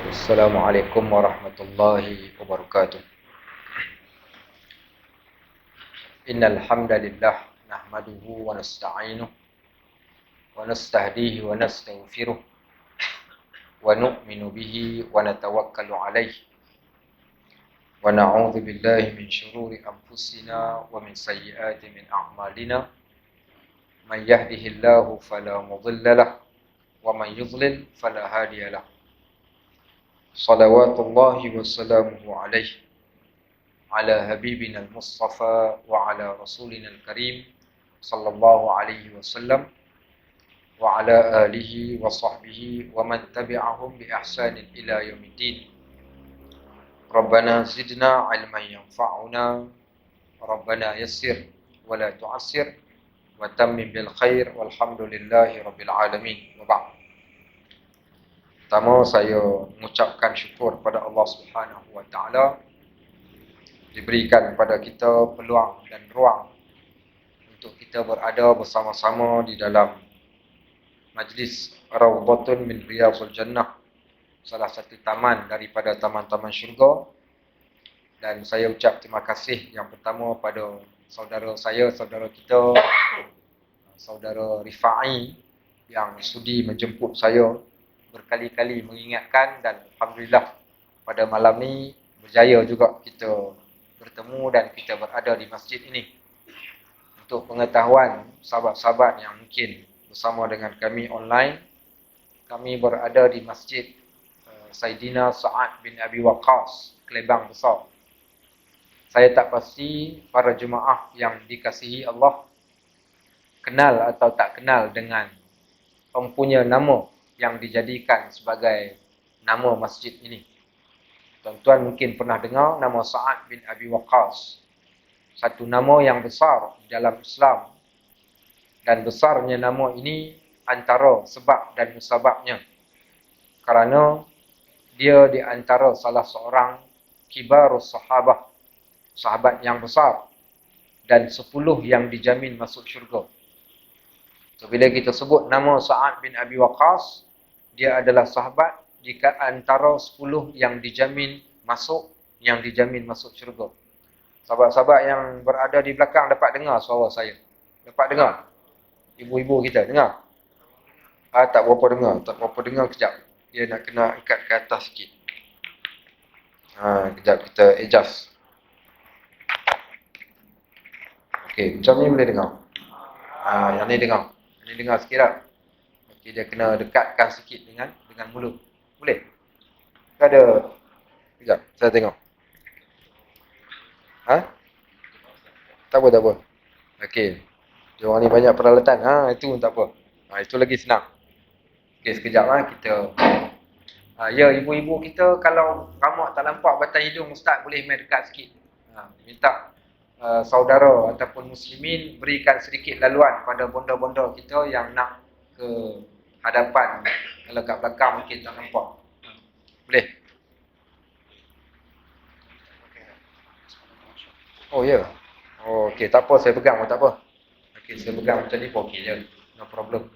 Assalamualaikum warahmatullahi wabarakatuh. Innal hamdalillah nahmaduhu wa nasta'inuhu wa nastahdihi wa nastaghfiruh wa nu'minu bihi wa natawakkalu alayhi wa na'udzu billahi min shururi anfusina wa min sayyiati min a'malina. Man yahdihillahu fala mudilla lahu wa man yudlil fala hadiya lahu. Salawatullahi wa salamuhu alayhi ala habibina al-Mustafa wa ala rasulina al-Karim sallallahu alaihi wasallam wa ala alihi wa sahbihi wa man tabi'ahum bi ihsanin ila yaumiddin. Rabbana zidna ilman yanfa'una, Rabbana yassir wa la tu'assir wa tammim bil khair walhamdulillahi rabbil alamin. Wa ba'd. Pertama, saya mengucapkan syukur kepada Allah Subhanahu wa taala diberikan kepada kita peluang dan ruang untuk kita berada bersama-sama di dalam majlis Rawdatun min Riyadhil Jannah, salah satu taman daripada taman-taman syurga. Dan saya ucap terima kasih yang pertama pada saudara saya, saudara kita, saudara Rifai yang sudi menjemput saya berkali-kali mengingatkan, dan alhamdulillah pada malam ni berjaya juga kita bertemu dan kita berada di masjid ini. Untuk pengetahuan sahabat-sahabat yang mungkin bersama dengan kami online, kami berada di masjid Saidina Sa'ad bin Abi Waqqas, Kelebang Besar. Saya tak pasti para jemaah yang dikasihi Allah kenal atau tak kenal dengan mempunyai nama yang dijadikan sebagai nama masjid ini. Tuan-tuan mungkin pernah dengar nama Sa'ad bin Abi Waqqas. Satu nama yang besar di dalam Islam. Dan besarnya nama ini antara sebab dan musababnya kerana dia di antara salah seorang kibarus sahabah, sahabat yang besar, dan 10 yang dijamin masuk syurga. So, bila kita sebut nama Sa'ad bin Abi Waqqas, dia adalah sahabat di antara 10 yang dijamin masuk syurga. Sahabat-sahabat yang berada di belakang dapat dengar suara saya? Dapat dengar? Ibu-ibu kita dengar? Tak berapa dengar, kejap. Dia nak kena ikat ke atas sikit. Kejap kita adjust. Okey, macam ni boleh dengar? Yang ni dengar. Yang ni dengar sikit tak? Okey, dia kena dekatkan sikit dengan mulut. Boleh? Ada. Kejap, saya tengok. Tak apa. Okey. Dia orang ni banyak peralatan. Itu tak apa. Itu lagi senang. Okey, sekejap kita. Ya, ibu-ibu kita kalau ramak tak nampak batang hidung ustaz, boleh main dekat sikit. Minta saudara ataupun muslimin berikan sedikit laluan pada bonda-bonda kita yang nak ke hadapan. Kalau kat belakang mungkin tak nampak. Boleh? Oh ya. Okey, tak apa, saya pegang pun tak apa. Okey, saya pegang macam ni pun okey je. No problem.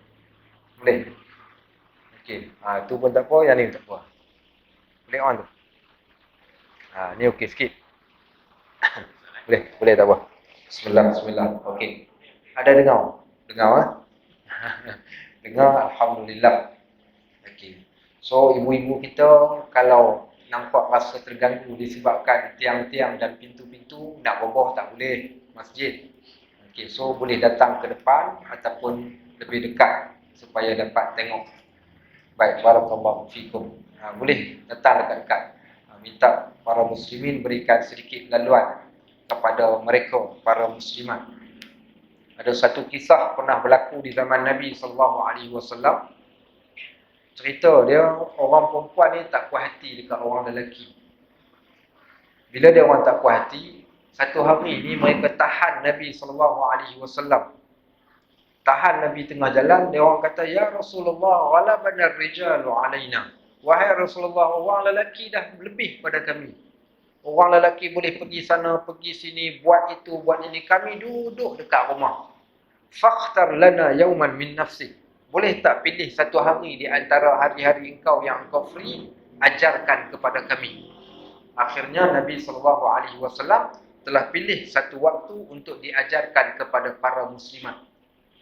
Boleh? Okey. Tu pun tak apa, yang ni tak apa. Boleh on tu. Ni okey sikit. Boleh tak apa. Bismillah. Okey. Ada dengar? Dengar? Dengar, alhamdulillah. Okey. So, ibu-ibu kita kalau nampak rasa terganggu disebabkan tiang-tiang dan pintu-pintu nak roboh tak boleh masjid. Okey, so boleh datang ke depan ataupun lebih dekat supaya dapat tengok. Baik, barakallahu fikum. Boleh datang dekat-dekat. Minta para muslimin berikan sedikit laluan kepada mereka, para muslimat. Ada satu kisah pernah berlaku di zaman Nabi SAW. Cerita dia, orang perempuan ni tak puas hati dekat orang lelaki. Bila dia orang tak puas hati, satu hari ni mereka tahan Nabi SAW. Tahan Nabi tengah jalan, dia orang kata, "Ya Rasulullah, ghalabana ar-rijalu alaina." Wahai Rasulullah, orang lelaki dah lebih pada kami. Orang lelaki boleh pergi sana, pergi sini, buat itu, buat ini. Kami duduk dekat rumah. Fakhtar lana yawman min nafsik. Boleh tak pilih satu hari di antara hari-hari engkau yang engkau free ajarkan kepada kami. Akhirnya Nabi SAW telah pilih satu waktu untuk diajarkan kepada para muslimat.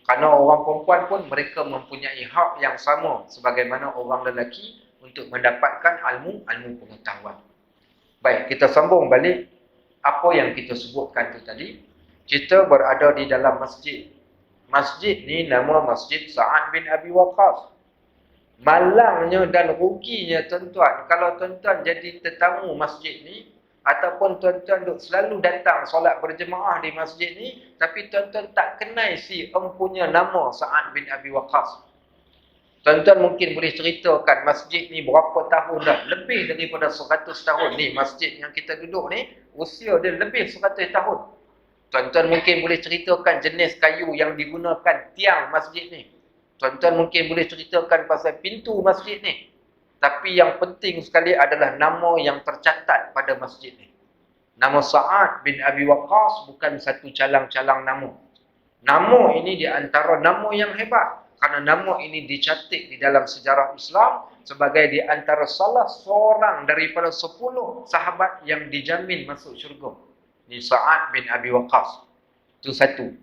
Kerana orang perempuan pun mereka mempunyai hak yang sama sebagaimana orang lelaki untuk mendapatkan ilmu pengetahuan. Baik, kita sambung balik apa yang kita sebutkan tu tadi. Kita berada di dalam masjid. Masjid ni nama Masjid Sa'ad bin Abi Waqqas. Malangnya dan ruginya tuan-tuan, kalau tuan-tuan jadi tetamu masjid ni, ataupun tuan-tuan selalu datang solat berjemaah di masjid ni, tapi tuan-tuan tak kenal si empunya nama Sa'ad bin Abi Waqqas. Tuan-tuan mungkin boleh ceritakan masjid ni berapa tahun dah? Lebih daripada 100 tahun ni. Masjid yang kita duduk ni, usia dia lebih 100 tahun. Tuan-tuan mungkin boleh ceritakan jenis kayu yang digunakan tiang masjid ni. Tuan-tuan mungkin boleh ceritakan pasal pintu masjid ni. Tapi yang penting sekali adalah nama yang tercatat pada masjid ni. Nama Sa'ad bin Abi Waqqas bukan satu calang-calang nama. Nama ini di antara nama yang hebat. Kerana nama ini dicatat di dalam sejarah Islam sebagai di antara salah seorang daripada 10 sahabat yang dijamin masuk syurga. Ini Sa'ad bin Abi Waqqas. Itu satu.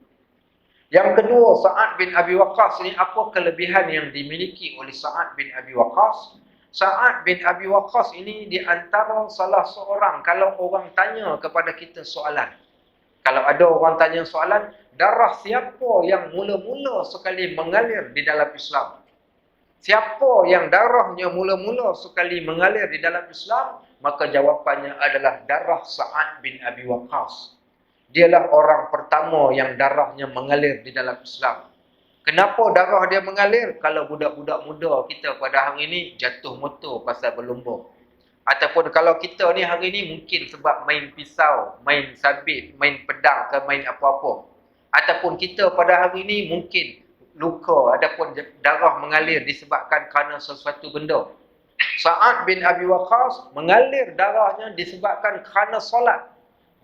Yang kedua, Sa'ad bin Abi Waqqas ini apa kelebihan yang dimiliki oleh Sa'ad bin Abi Waqqas? Sa'ad bin Abi Waqqas ini di antara salah seorang, kalau orang tanya kepada kita soalan. Kalau ada orang tanya soalan, darah siapa yang mula-mula sekali mengalir di dalam Islam? Siapa yang darahnya mula-mula sekali mengalir di dalam Islam? Maka jawapannya adalah darah Sa'ad bin Abi Waqqas. Dialah orang pertama yang darahnya mengalir di dalam Islam. Kenapa darah dia mengalir? Kalau budak-budak muda kita pada hari ini jatuh motor pasal berlumba. Ataupun kalau kita ni hari ni mungkin sebab main pisau, main sabit, main pedang ke main apa-apa. Ataupun kita pada hari ni mungkin luka, adapun darah mengalir disebabkan kerana sesuatu benda. Sa'ad bin Abi Waqqas mengalir darahnya disebabkan kerana solat.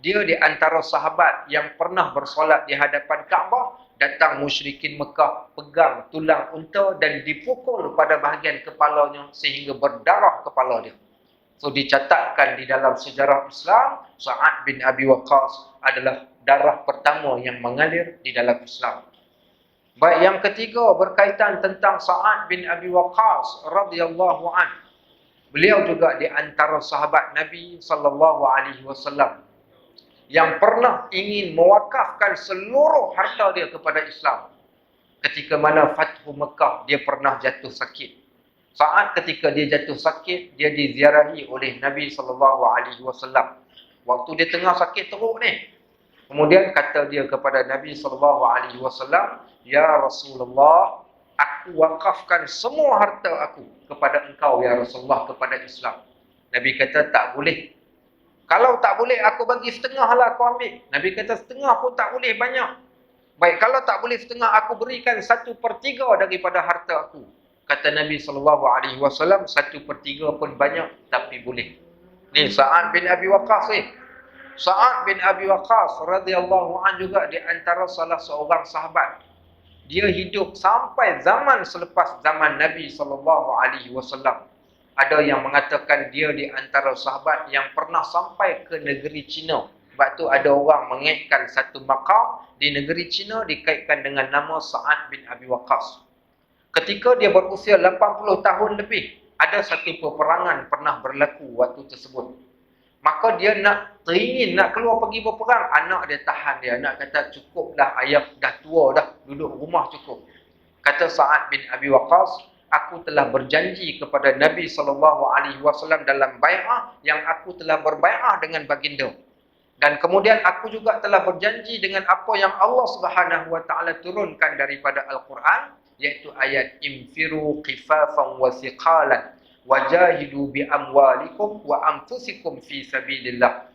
Dia di antara sahabat yang pernah bersolat di hadapan Kaabah, datang musyrikin Mekah, pegang tulang unta dan dipukul pada bahagian kepalanya sehingga berdarah kepala dia. So dicatatkan di dalam sejarah Islam, Sa'ad bin Abi Waqqas adalah darah pertama yang mengalir di dalam Islam. Baik, yang ketiga berkaitan tentang Sa'ad bin Abi Waqqas radhiyallahu an. Beliau juga di antara sahabat Nabi sallallahu alaihi wasallam yang pernah ingin mewakafkan seluruh harta dia kepada Islam. Ketika mana Fathu Mekah, dia pernah jatuh sakit. Saat ketika dia jatuh sakit, dia diziarahi oleh Nabi SAW. Waktu dia tengah sakit teruk ni, kemudian kata dia kepada Nabi SAW, "Ya Rasulullah, aku wakafkan semua harta aku kepada engkau, ya Rasulullah, kepada Islam." Nabi kata, "Tak boleh. Kalau tak boleh, aku bagi setengah lah aku ambil." Nabi kata, "Setengah pun tak boleh, banyak." "Baik, kalau tak boleh setengah, aku berikan 1/3 daripada harta aku." Kata Nabi SAW, 1/3 pun banyak, tapi boleh. Ni Sa'ad bin Abi Waqqas ni. Sa'ad bin Abi Waqqas radhiyallahu an juga di antara salah seorang sahabat. Dia hidup sampai zaman selepas zaman Nabi SAW. Ada yang mengatakan dia di antara sahabat yang pernah sampai ke negeri Cina. Sebab tu ada orang mengaitkan satu makam di negeri Cina dikaitkan dengan nama Sa'ad bin Abi Waqqas. Ketika dia berusia 80 tahun lebih, ada satu peperangan pernah berlaku waktu tersebut. Maka dia teringin nak keluar pergi berperang. Anak dia tahan dia. Anak kata, "Cukuplah, ayah dah tua dah, duduk rumah cukup." Kata Sa'ad bin Abi Waqqas, "Aku telah berjanji kepada Nabi SAW dalam bai'ah yang aku telah berbai'ah dengan baginda. Dan kemudian aku juga telah berjanji dengan apa yang Allah SWT turunkan daripada Al-Quran, iaitu ayat infiru khifafan wa thiqalan wajahidu bi amwalikum wa anfusikum fi sabilillah."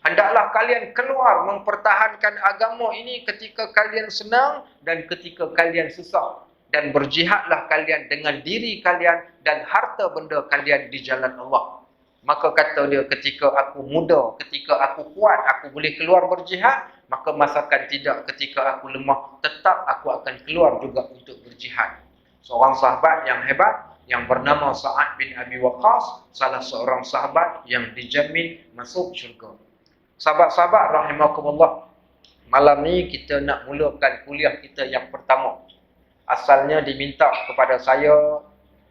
Hendaklah kalian keluar mempertahankan agama ini ketika kalian senang dan ketika kalian susah. Dan berjihadlah kalian dengan diri kalian dan harta benda kalian di jalan Allah. Maka kata dia, ketika aku muda, ketika aku kuat, aku boleh keluar berjihad. Maka masakan tidak, ketika aku lemah, tetap aku akan keluar juga untuk berjihad. Seorang sahabat yang hebat, yang bernama Sa'ad bin Abi Waqqas, salah seorang sahabat yang dijamin masuk syurga. Sahabat-sahabat rahimakumullah, malam ni kita nak mulakan kuliah kita yang pertama. Asalnya diminta kepada saya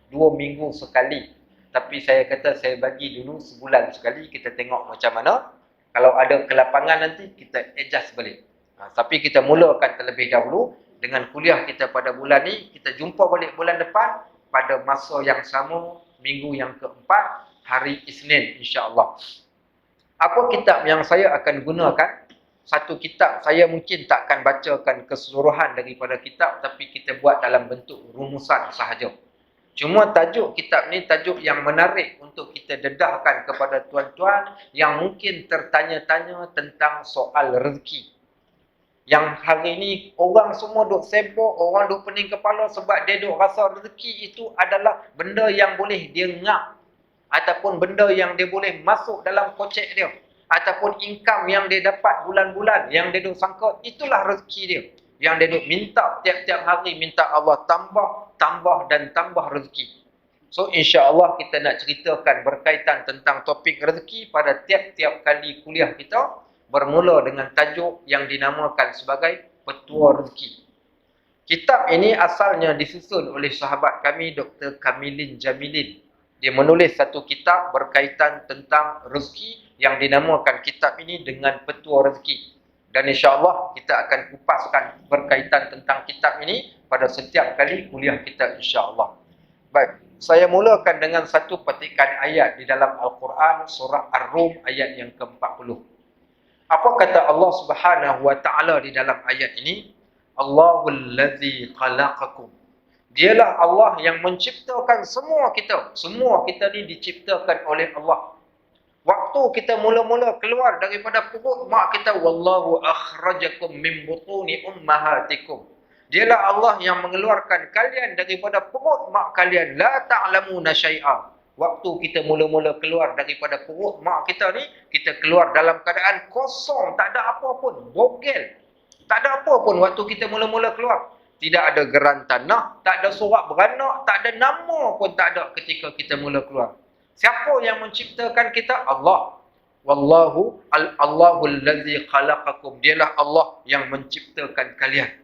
2 minggu sekali. Tapi saya kata saya bagi dulu sebulan sekali, kita tengok macam mana. Kalau ada kelapangan nanti kita adjust balik. Tapi kita mulakan terlebih dahulu dengan kuliah kita pada bulan ni. Kita jumpa balik bulan depan pada masa yang sama, minggu yang keempat, hari Isnin insya-Allah. Apa kitab yang saya akan gunakan? Satu kitab saya mungkin tak akan bacakan keseluruhan daripada kitab, tapi kita buat dalam bentuk rumusan sahaja. Cuma tajuk kitab ni tajuk yang menarik untuk kita dedahkan kepada tuan-tuan yang mungkin tertanya-tanya tentang soal rezeki. Yang hari ni orang semua duk sibuk, orang duk pening kepala sebab dia duk rasa rezeki itu adalah benda yang boleh dia ngap, ataupun benda yang dia boleh masuk dalam kocek dia, ataupun income yang dia dapat bulan-bulan yang dia duk sangka itulah rezeki dia, yang dia duk minta tiap-tiap hari, minta Allah tambah dan tambah rezeki. So insya-Allah kita nak ceritakan berkaitan tentang topik rezeki pada tiap-tiap kali kuliah kita, bermula dengan tajuk yang dinamakan sebagai Petua Rezeki. Kitab ini asalnya disusun oleh sahabat kami Dr. Kamilin Jamilin. Dia menulis satu kitab berkaitan tentang rezeki yang dinamakan kitab ini dengan Petua Rezeki. Dan insya-Allah kita akan kupaskan berkaitan tentang kitab ini pada setiap kali kuliah kita insya-Allah. Baik, saya mulakan dengan satu petikan ayat di dalam Al-Quran surah Ar-Rum ayat yang ke-40. Apa kata Allah Subhanahu wa taala di dalam ayat ini? Allahul ladzi khalaqakum. Dialah Allah yang menciptakan semua kita. Semua kita ni diciptakan oleh Allah. Waktu kita mula-mula keluar daripada perut mak kita, wallahu akhrajakum min butuni ummahatikum. Dialah Allah yang mengeluarkan kalian daripada perut mak kalian, la ta'lamuna syai'a. Waktu kita mula-mula keluar daripada perut mak kita ni, kita keluar dalam keadaan kosong, tak ada apa pun, bogel. Tak ada apa pun waktu kita mula-mula keluar. Tidak ada geran tanah, tak ada surat beranak, tak ada nama pun tak ada ketika kita mula keluar. Siapa yang menciptakan kita? Allah. Allahul ladzi khalaqakum. Dialah Allah yang menciptakan kalian.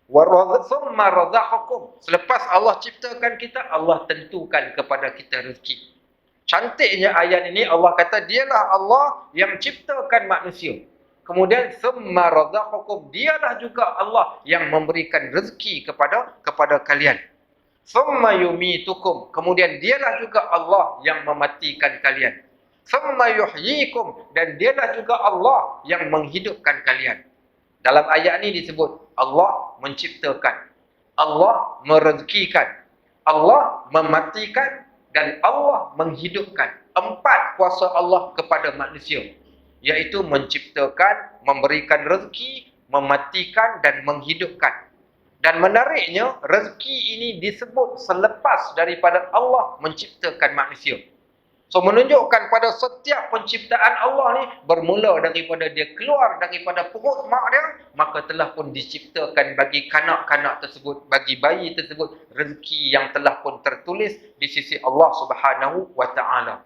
Thumma razaqakum. Selepas Allah ciptakan kita, Allah tentukan kepada kita rezeki. Cantiknya ayat ini Allah kata dialah Allah yang ciptakan manusia. Kemudian thumma razaqakum, dialah juga Allah yang memberikan rezeki kepada kalian. Thumma yumitukum, kemudian dialah juga Allah yang mematikan kalian. Thumma yuhyikum, dan dialah juga Allah yang menghidupkan kalian. Dalam ayat ini disebut Allah menciptakan, Allah merezekikan, Allah mematikan, dan Allah menghidupkan. 4 kuasa Allah kepada manusia, iaitu menciptakan, memberikan rezeki, mematikan dan menghidupkan. Dan menariknya, rezeki ini disebut selepas daripada Allah menciptakan manusia. So menunjukkan pada setiap penciptaan Allah ni, bermula daripada dia keluar daripada perut mak dia, maka telah pun diciptakan bagi kanak-kanak tersebut, bagi bayi tersebut, rezeki yang telah pun tertulis di sisi Allah Subhanahu wa taala.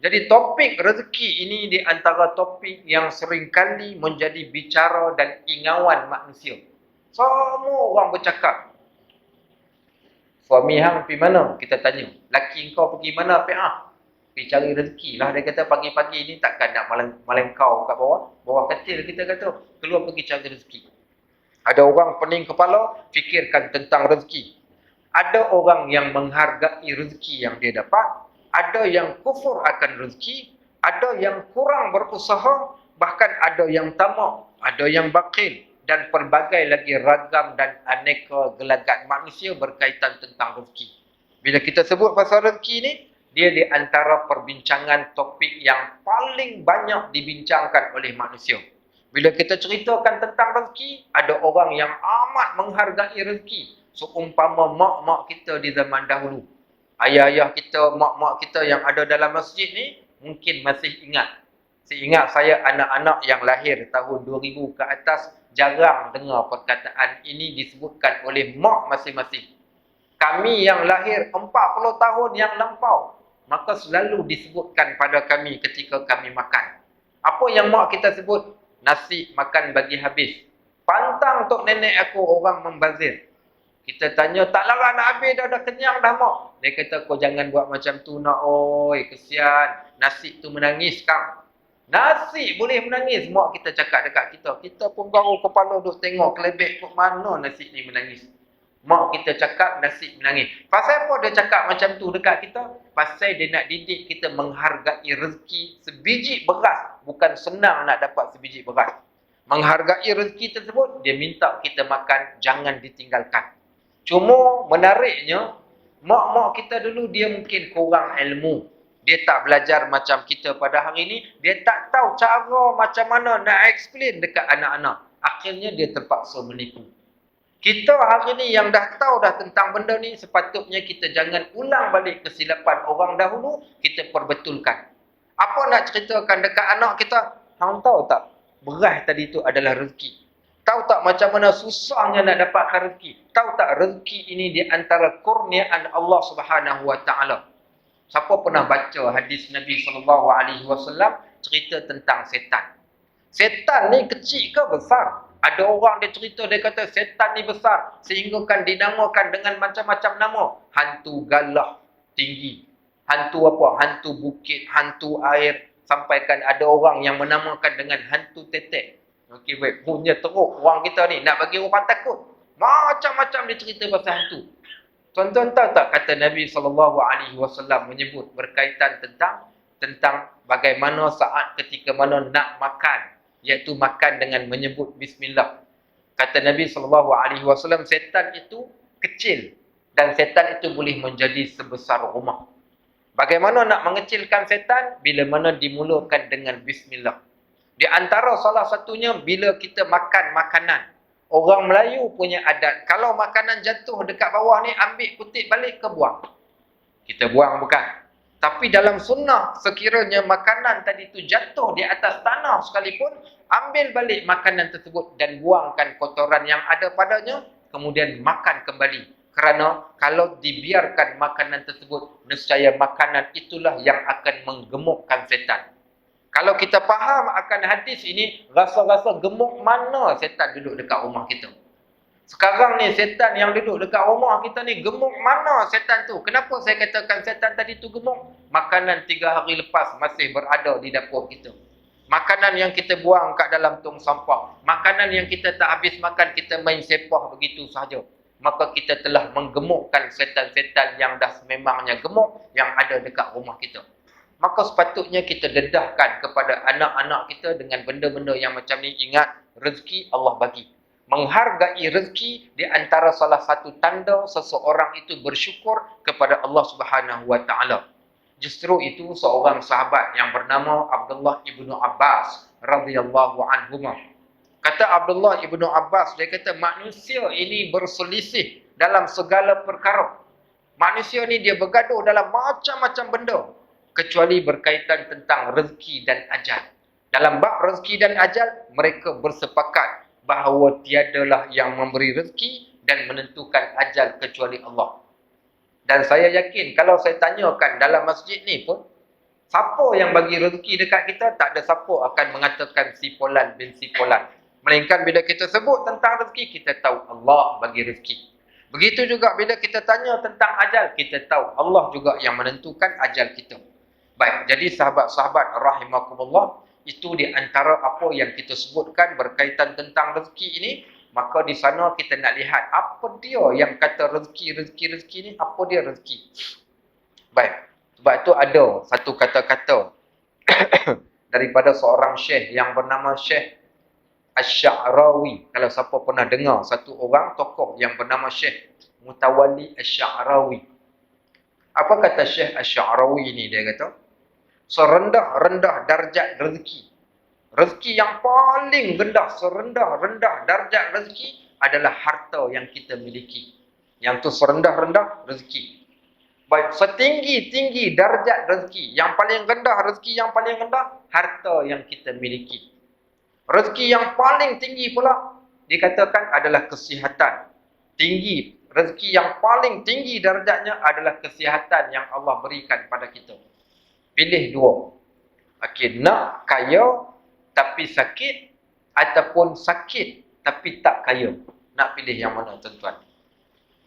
Jadi topik rezeki ini di antara topik yang seringkali menjadi bicara dan ingauan manusia. Semua orang bercakap. Suami hang pergi mana? Kita tanya. Laki kau pergi mana? Pergi cari rezeki lah. Dia kata pagi-pagi ni takkan nak melengkau kat bawah. Bawah katil kita kata. Keluar pergi cari rezeki. Ada orang pening kepala, fikirkan tentang rezeki. Ada orang yang menghargai rezeki yang dia dapat. Ada yang kufur akan rezeki. Ada yang kurang berusaha. Bahkan ada yang tamak. Ada yang bakil. Dan pelbagai lagi ragam dan aneka gelagat manusia berkaitan tentang rezeki. Bila kita sebut pasal rezeki ni, dia di antara perbincangan topik yang paling banyak dibincangkan oleh manusia. Bila kita ceritakan tentang rezeki, ada orang yang amat menghargai rezeki. Seumpama mak-mak kita di zaman dahulu. Ayah-ayah kita, mak-mak kita yang ada dalam masjid ni, mungkin masih ingat. Seingat saya, anak-anak yang lahir tahun 2000 ke atas, jarang dengar perkataan ini disebutkan oleh mak masing-masing. Kami yang lahir 40 tahun yang lampau, maka selalu disebutkan pada kami ketika kami makan. Apa yang mak kita sebut? Nasi makan bagi habis. Pantang tok nenek aku orang membazir. Kita tanya, tak larang nak habis dah kenyang dah mak. Dia kata, kau jangan buat macam tu nak, oi, kesian. Nasi tu menangis kang. Nasi boleh menangis. Mak kita cakap dekat kita. Kita pun baru kepala duk tengok kelebek kok mana nasi ni menangis. Mak kita cakap nasi menangis. Pasal apa dia cakap macam tu dekat kita? Pasal dia nak didik kita menghargai rezeki sebiji beras. Bukan senang nak dapat sebiji beras. Menghargai rezeki tersebut, dia minta kita makan, jangan ditinggalkan. Cuma menariknya, mak-mak kita dulu dia mungkin kurang ilmu. Dia tak belajar macam kita pada hari ini. Dia tak tahu cara macam mana nak explain dekat anak-anak. Akhirnya dia terpaksa menipu. Kita hari ni yang dah tahu dah tentang benda ni, sepatutnya kita jangan ulang balik kesilapan orang dahulu, kita perbetulkan. Apa nak ceritakan dekat anak kita? Hang tahu tak? Beras tadi tu adalah rezeki. Tahu tak macam mana susahnya nak dapatkan rezeki? Tahu tak rezeki ini di antara kurniaan Allah Subhanahu Wa Taala? Siapa pernah baca hadis Nabi SAW cerita tentang setan? Setan ni kecil ke besar? Ada orang dia cerita, dia kata setan ni besar. Sehingga kan dinamakan dengan macam-macam nama. Hantu galah tinggi. Hantu apa? Hantu bukit, hantu air. Sampaikan ada orang yang menamakan dengan hantu tetek. Okey, baik. Punya teruk orang kita ni. Nak bagi orang takut. Macam-macam dia cerita pasal hantu. Tuan-tuan tahu tak kata Nabi SAW menyebut berkaitan tentang bagaimana saat ketika mana nak makan. Iaitu makan dengan menyebut bismillah. Kata Nabi SAW, setan itu kecil. Dan setan itu boleh menjadi sebesar rumah. Bagaimana nak mengecilkan setan? Bila mana dimulakan dengan bismillah. Di antara salah satunya, bila kita makan makanan. Orang Melayu punya adat. Kalau makanan jatuh dekat bawah ni, ambil kutip balik ke buang. Kita buang bukan? Tapi dalam sunnah, sekiranya makanan tadi tu jatuh di atas tanah sekalipun, ambil balik makanan tersebut dan buangkan kotoran yang ada padanya, kemudian makan kembali. Kerana kalau dibiarkan makanan tersebut, nescaya makanan itulah yang akan menggemukkan setan. Kalau kita faham akan hadis ini, rasa-rasa gemuk mana setan duduk dekat rumah kita? Sekarang ni setan yang duduk dekat rumah kita ni, gemuk mana setan tu? Kenapa saya katakan setan tadi tu gemuk? Makanan 3 hari lepas masih berada di dapur kita. Makanan yang kita buang kat dalam tong sampah. Makanan yang kita tak habis makan, kita main sepah begitu sahaja. Maka kita telah menggemukkan setan-setan yang dah sememangnya gemuk yang ada dekat rumah kita. Maka sepatutnya kita dedahkan kepada anak-anak kita dengan benda-benda yang macam ni. Ingat, rezeki Allah bagi. Menghargai rezeki di antara salah satu tanda seseorang itu bersyukur kepada Allah Subhanahu Wa Taala. Justru itu seorang sahabat yang bernama Abdullah ibnu Abbas radhiyallahu anhuma. Kata Abdullah ibnu Abbas, dia kata manusia ini berselisih dalam segala perkara. Manusia ni dia bergaduh dalam macam-macam benda kecuali berkaitan tentang rezeki dan ajal. Dalam bab rezeki dan ajal, mereka bersepakat bahawa tiadalah yang memberi rezeki dan menentukan ajal kecuali Allah. Dan saya yakin kalau saya tanyakan dalam masjid ni pun, siapa yang bagi rezeki dekat kita, tak ada siapa akan mengatakan si Fulan bin si Fulan. Melainkan bila kita sebut tentang rezeki, kita tahu Allah bagi rezeki. Begitu juga bila kita tanya tentang ajal, kita tahu Allah juga yang menentukan ajal kita. Baik, jadi sahabat-sahabat rahimakumullah, itu di antara apa yang kita sebutkan berkaitan tentang rezeki ini. Maka di sana kita nak lihat apa dia yang kata rezeki ni, apa dia rezeki. Baik, sebab itu ada satu kata-kata daripada seorang syekh yang bernama Syekh Asy-Sya'rawi. Kalau siapa pernah dengar satu orang tokoh yang bernama Syekh Mutawalli Asy-Sya'rawi. Apa kata Syekh Asy-Sya'rawi ni? Dia kata, serendah-rendah darjat rezeki. Rezeki yang paling rendah, serendah-rendah darjat rezeki adalah harta yang kita miliki. Yang tu serendah-rendah rezeki. Baik, setinggi-tinggi darjat rezeki. Yang paling rendah, rezeki yang paling rendah, harta yang kita miliki. Rezeki yang paling tinggi pula dikatakan adalah kesihatan. Tinggi Rezeki yang paling tinggi darjatnya adalah kesihatan yang Allah berikan pada kita. Pilih dua. Okey, nak kaya tapi sakit ataupun sakit tapi tak kaya. Nak pilih yang mana tuan-tuan?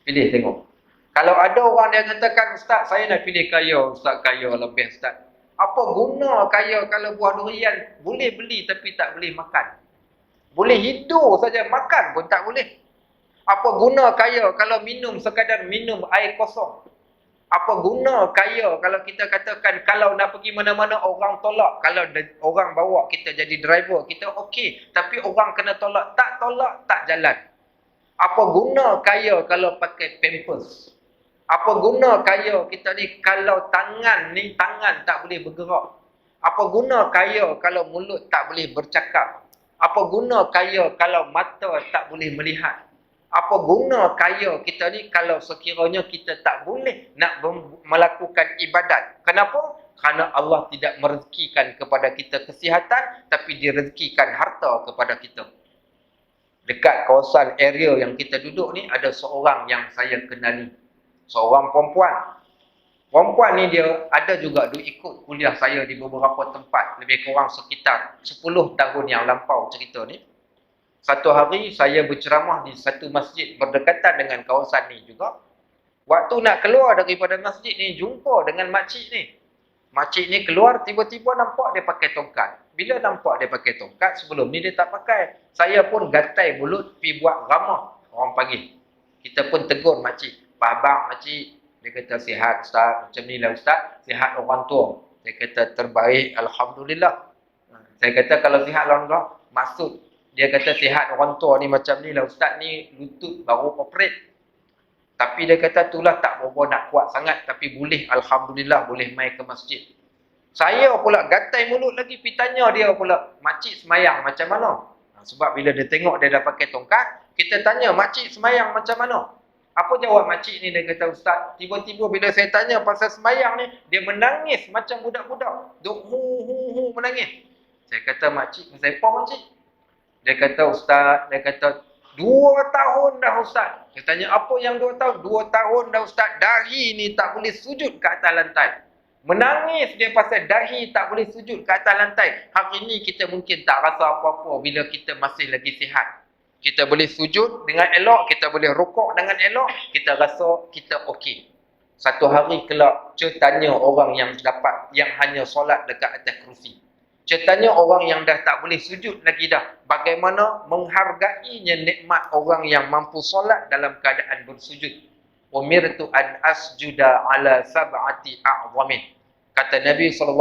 Pilih tengok. Kalau ada orang dia katakan, Ustaz, saya nak pilih kaya, Ustaz, kaya lebih Ustaz. Apa guna kaya kalau buah durian boleh beli tapi tak boleh makan? Boleh hidup saja, makan pun tak boleh. Apa guna kaya kalau minum sekadar minum air kosong? Apa guna kaya kalau kita katakan kalau nak pergi mana-mana orang tolak. Kalau orang bawa kita jadi driver, kita okey. Tapi orang kena tolak, tak jalan. Apa guna kaya kalau pakai pampers? Apa guna kaya kita ni kalau tangan tak boleh bergerak? Apa guna kaya kalau mulut tak boleh bercakap? Apa guna kaya kalau mata tak boleh melihat? Apa guna kaya kita ni kalau sekiranya kita tak boleh nak melakukan ibadat? Kenapa? Kerana Allah tidak merezekikan kepada kita kesihatan, tapi direzekikan harta kepada kita. Dekat kawasan area yang kita duduk ni, ada seorang yang saya kenali. Seorang perempuan. Perempuan ni dia ada juga duk ikut kuliah saya di beberapa tempat. Lebih kurang sekitar 10 tahun yang lampau cerita ni. Satu hari saya berceramah di satu masjid berdekatan dengan kawasan ni juga. Waktu nak keluar daripada masjid ni, jumpa dengan makcik ni. Makcik ni keluar, tiba-tiba nampak dia pakai tongkat. Bila nampak dia pakai tongkat, sebelum ni dia tak pakai. Saya pun gatai mulut, pergi buat ramah orang panggil. Kita pun tegur makcik. Pak abang, makcik. Dia kata, sihat Ustaz. Macam ni lah Ustaz. Sihat orang tua. Dia kata, terbaik. Alhamdulillah. Saya kata, kalau sihat Alhamdulillah, maksud dia kata sihat orang tua ni macam ni lah Ustaz ni lutut baru operate. Tapi dia kata itulah tak berapa nak kuat sangat. Tapi boleh Alhamdulillah boleh mai ke masjid. Saya pula gatai mulut lagi pergi tanya dia pula. Makcik semayang macam mana? Sebab bila dia tengok dia dah pakai tongkat. Kita tanya makcik semayang macam mana? Apa jawab makcik ni? Dia kata Ustaz, tiba-tiba bila saya tanya pasal semayang ni, dia menangis macam budak-budak. Duk hu menangis. Saya kata makcik, saya apa makcik? Dia kata, Ustaz, dia kata, 2 tahun dah Ustaz. Dia tanya, apa yang 2 tahun? 2 tahun dah Ustaz, dahi ni tak boleh sujud ke atas lantai. Menangis dia pasal dahi tak boleh sujud ke atas lantai. Hari ni kita mungkin tak rasa apa-apa bila kita masih lagi sihat. Kita boleh sujud dengan elok, kita boleh rukuk dengan elok, kita rasa kita okey. Satu hari kelak, tanya orang yang hanya solat dekat atas kerusi. Ceritanya orang yang dah tak boleh sujud lagi dah. Bagaimana menghargainya nikmat orang yang mampu solat dalam keadaan bersujud. Umirtu an asjuda ala sab'ati a'zamin. Kata Nabi SAW,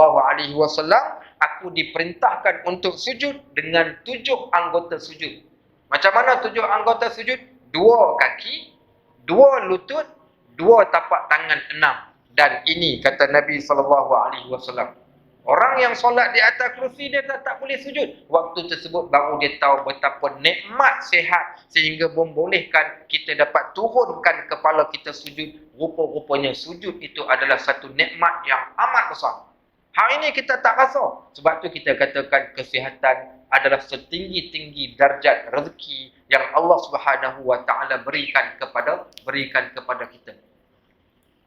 aku diperintahkan untuk sujud dengan 7 anggota sujud. Macam mana 7 anggota sujud? 2 kaki, 2 lutut, 2 tapak tangan 6. Dan ini kata Nabi SAW. Orang yang solat di atas kerusi dia tak boleh sujud. Waktu tersebut baru dia tahu betapa nikmat sihat sehingga membolehkan kita dapat turunkan kepala kita sujud. Rupa-rupanya sujud itu adalah satu nikmat yang amat besar. Hari ini kita tak rasa. Sebab tu kita katakan kesihatan adalah setinggi-tinggi darjat rezeki yang Allah Subhanahu Wa Taala berikan kepada kita.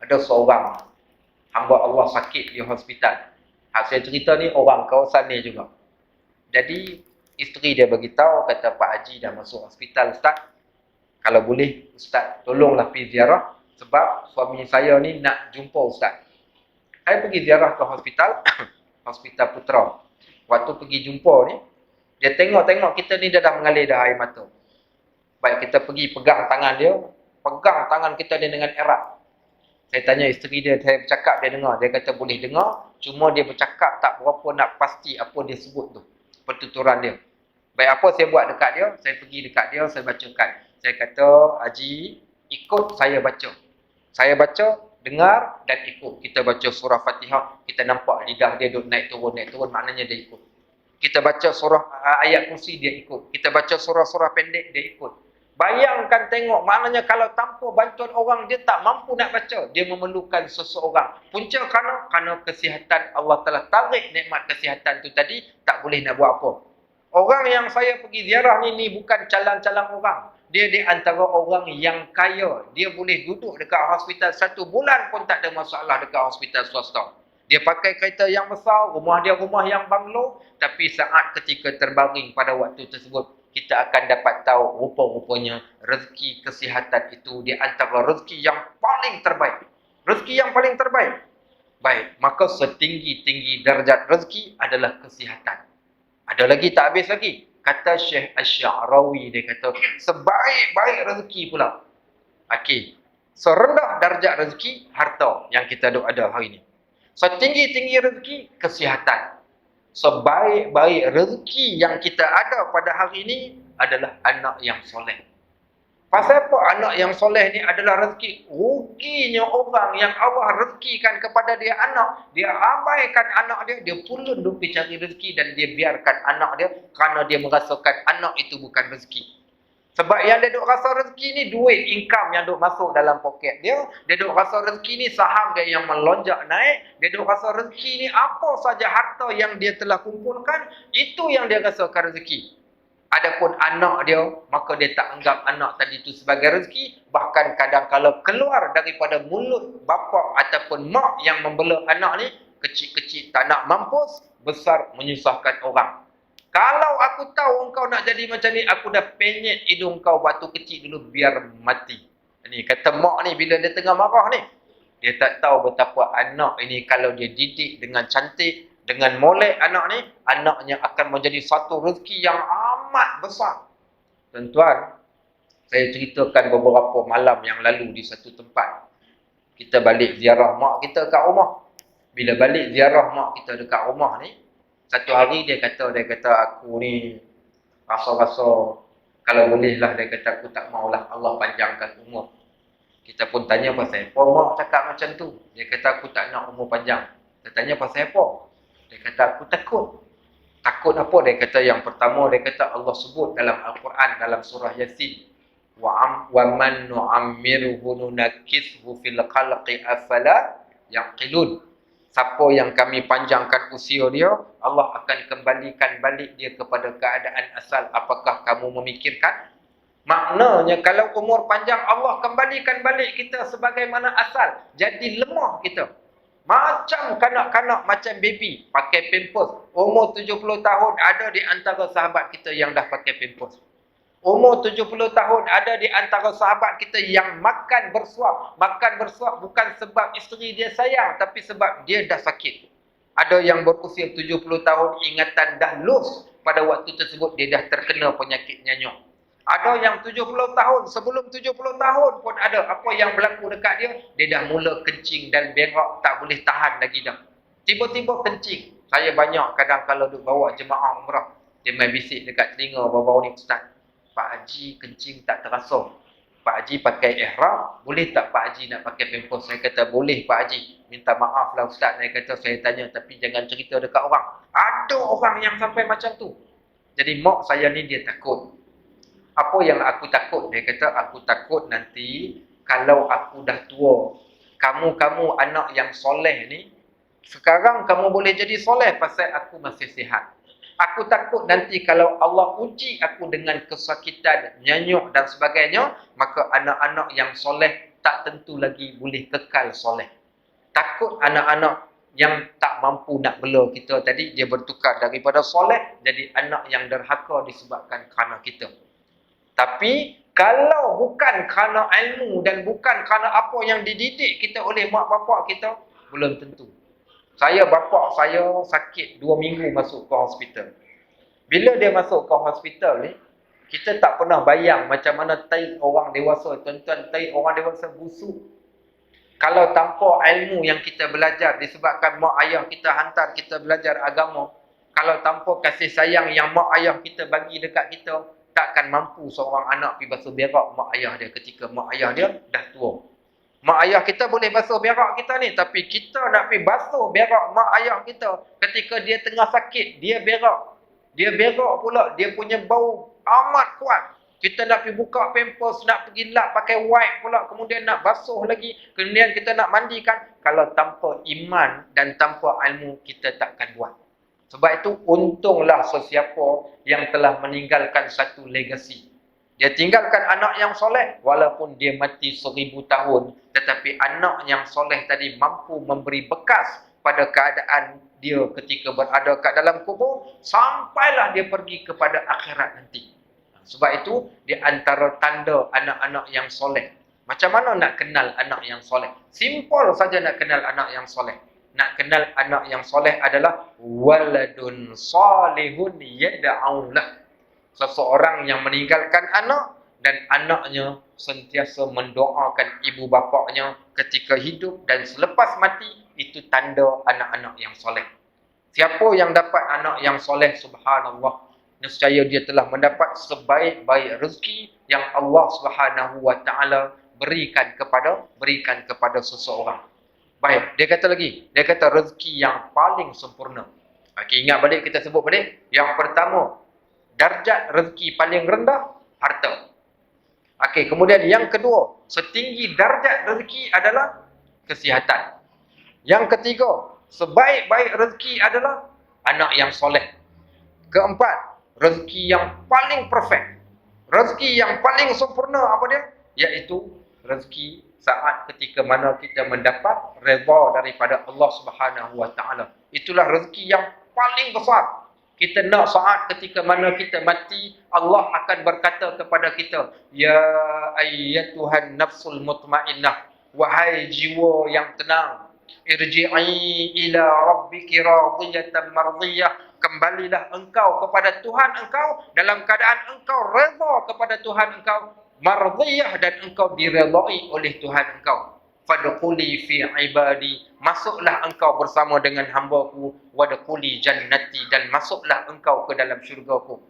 Ada seorang hamba Allah sakit di hospital. Saya cerita ni orang kawasan ni juga. Jadi isteri dia beritahu, kata Pak Haji dah masuk hospital Ustaz. Kalau boleh Ustaz tolonglah pergi ziarah sebab suami saya ni nak jumpa Ustaz. Saya pergi ziarah ke hospital Hospital Putra. Waktu pergi jumpa ni, dia tengok kita ni dia dah mengalir dah air mata. Baik kita pergi pegang tangan dia, pegang tangan kita ni dengan erat. Saya tanya isteri dia, saya bercakap dia dengar. Dia kata boleh dengar, cuma dia bercakap tak berapa nak pasti apa dia sebut tu. Pertuturan dia. Baik apa saya buat dekat dia, saya pergi dekat dia, saya bacakan. Saya kata, Haji, ikut saya baca. Saya baca, dengar dan ikut. Kita baca surah Fatihah, kita nampak lidah dia duk naik turun, maknanya dia ikut. Kita baca surah ayat kursi, dia ikut. Kita baca surah-surah pendek, dia ikut. Bayangkan tengok, maknanya kalau tanpa bantuan orang, dia tak mampu nak baca. Dia memerlukan seseorang. Punca kerana kesihatan Allah telah tarik nikmat kesihatan tu tadi, tak boleh nak buat apa. Orang yang saya pergi ziarah ni bukan calang-calang orang. Dia di antara orang yang kaya. Dia boleh duduk dekat hospital 1 bulan pun tak ada masalah dekat hospital swasta. Dia pakai kereta yang besar, rumah dia rumah yang banglo. Tapi saat ketika terbaring pada waktu tersebut, kita akan dapat tahu rupa-rupanya rezeki kesihatan itu di antara rezeki yang paling terbaik. Rezeki yang paling terbaik. Baik, maka setinggi-tinggi darjat rezeki adalah kesihatan. Ada lagi, tak habis lagi. Kata Syekh Asy-Sya'rawi, dia kata, sebaik-baik rezeki pula. Okey. Serendah darjat rezeki, harta yang kita ada hari ini. Setinggi-tinggi rezeki, kesihatan. Sebaik-baik rezeki yang kita ada pada hari ini adalah anak yang soleh. Pasal apa anak yang soleh ni adalah rezeki? Ruginya orang yang Allah rezekikan kepada dia anak. Dia abaikan anak dia. Dia pulun duk pergi cari rezeki dan dia biarkan anak dia kerana dia merasakan anak itu bukan rezeki. Sebab yang dia duk rasa rezeki ni duit, income yang duk masuk dalam poket dia. Dia duk rasa rezeki ni saham dia yang melonjak naik. Dia duk rasa rezeki ni apa saja harta yang dia telah kumpulkan. Itu yang dia rasakan rezeki. Adapun anak dia, maka dia tak anggap anak tadi itu sebagai rezeki. Bahkan kadang-kala keluar daripada mulut bapa ataupun mak yang membela anak ni, kecil-kecil tak nak mampus, besar menyusahkan orang. Kalau aku tahu engkau nak jadi macam ni, aku dah penyet hidung kau waktu kecil dulu biar mati. Ni kata mak ni bila dia tengah marah ni. Dia tak tahu betapa anak ini kalau dia didik dengan cantik, dengan molek anak ni, anaknya akan menjadi satu rezeki yang amat besar. Tuan-tuan, saya ceritakan beberapa malam yang lalu di satu tempat. Kita balik ziarah mak kita kat rumah. Bila balik ziarah mak kita dekat rumah ni, satu hari dia kata aku ni rasa-rasa kalau boleh lah, dia kata aku tak maulah Allah panjangkan umur. Kita pun tanya pasal apa mak cakap macam tu. Dia kata aku tak nak umur panjang. Kita tanya pasal apa? Dia kata aku takut. Takut apa? Dia kata yang pertama, dia kata Allah sebut dalam Al-Quran dalam surah Yasin, wa man nu'ammiruhu nunakkishu fil khalqi afala yaqilun. Siapa yang kami panjangkan usia dia, Allah akan kembalikan balik dia kepada keadaan asal. Apakah kamu memikirkan? Maknanya kalau umur panjang, Allah kembalikan balik kita sebagaimana asal. Jadi lemah kita. Macam kanak-kanak, macam baby, pakai pampers. Umur 70 tahun ada di antara sahabat kita yang dah pakai pampers. Umur 70 tahun ada di antara sahabat kita yang makan bersuap. Makan bersuap bukan sebab isteri dia sayang, tapi sebab dia dah sakit. Ada yang berusia 70 tahun, ingatan dah lost. Pada waktu tersebut, dia dah terkena penyakit nyanyuk. Ada yang 70 tahun, sebelum 70 tahun pun ada. Apa yang berlaku dekat dia, dia dah mula kencing dan berak, tak boleh tahan lagi dah. Tiba-tiba kencing. Saya banyak kadang kalau duk bawa jemaah umrah, dia main bisik dekat telinga baru-baru ni, Ustaz, Pak Haji kencing tak terasa. Pak Haji pakai ihram, boleh tak Pak Haji nak pakai pampers? Saya kata, boleh Pak Haji. Minta maaf lah Ustaz. Saya kata, saya tanya tapi jangan cerita dekat orang. Ada orang yang sampai macam tu. Jadi mak saya ni dia takut. Apa yang aku takut? Dia kata, aku takut nanti kalau aku dah tua, kamu anak yang soleh ni, sekarang kamu boleh jadi soleh pasal aku masih sihat. Aku takut nanti kalau Allah uji aku dengan kesakitan, nyanyuk dan sebagainya, maka anak-anak yang soleh tak tentu lagi boleh kekal soleh. Takut anak-anak yang tak mampu nak bela kita tadi, dia bertukar daripada soleh jadi anak yang derhaka disebabkan kerana kita. Tapi kalau bukan kerana ilmu dan bukan kerana apa yang dididik kita oleh mak bapak kita, belum tentu. Bapak saya sakit 2 minggu masuk ke hospital. Bila dia masuk ke hospital ni, kita tak pernah bayang macam mana tai orang dewasa. Tuan-tuan, tai orang dewasa busuk. Kalau tanpa ilmu yang kita belajar, disebabkan mak ayah kita hantar kita belajar agama, kalau tanpa kasih sayang yang mak ayah kita bagi dekat kita, takkan mampu seorang anak pergi basuh berak mak ayah dia ketika mak ayah dia dah tua. Mak ayah kita boleh basuh berak kita ni, tapi kita nak pergi basuh berak mak ayah kita ketika dia tengah sakit, dia berak. Dia berak pula, dia punya bau amat kuat. Kita nak pergi buka pampers, nak pergi lap pakai wipe pula, kemudian nak basuh lagi, kemudian kita nak mandikan. Kalau tanpa iman dan tanpa ilmu, kita takkan buat. Sebab itu untunglah sesiapa yang telah meninggalkan satu legasi. Dia tinggalkan anak yang soleh walaupun dia mati 1000 tahun. Tetapi anak yang soleh tadi mampu memberi bekas pada keadaan dia ketika berada kat dalam kubur. Sampailah dia pergi kepada akhirat nanti. Sebab itu, di antara tanda anak-anak yang soleh. Macam mana nak kenal anak yang soleh? Simple saja nak kenal anak yang soleh. Nak kenal anak yang soleh adalah waladun salihun yad'aulah. Seseorang yang meninggalkan anak dan anaknya sentiasa mendoakan ibu bapaknya ketika hidup dan selepas mati, itu tanda anak-anak yang soleh. Siapa yang dapat anak yang soleh, subhanallah, nescaya dia telah mendapat sebaik-baik rezeki yang Allah Subhanahu wa taala berikan kepada seseorang. Baik, dia kata lagi, dia kata rezeki yang paling sempurna. Okey, ingat balik, kita sebut balik. Yang pertama, darjat rezeki paling rendah, harta. Okey, kemudian yang kedua, setinggi darjat rezeki adalah kesihatan. Yang ketiga, sebaik-baik rezeki adalah anak yang soleh. Keempat, rezeki yang paling perfect, rezeki yang paling sempurna apa dia? Iaitu rezeki saat ketika mana kita mendapat redha daripada Allah Subhanahu wa taala. Itulah rezeki yang paling besar. Kita nak saat ketika mana kita mati, Allah akan berkata kepada kita, ya ayyatuhan nafsul mutmainnah, wahai jiwa yang tenang, irji'i ila rabbiki radiyatan mardiyah, kembalilah engkau kepada Tuhan engkau dalam keadaan engkau redha kepada Tuhan engkau, mardiyah, dan engkau diredai oleh Tuhan engkau. Fadkhuli fi ibadi, masuklah engkau bersama dengan hamba-Ku, wadkhuli jannati, dan masuklah engkau ke dalam syurga-Ku.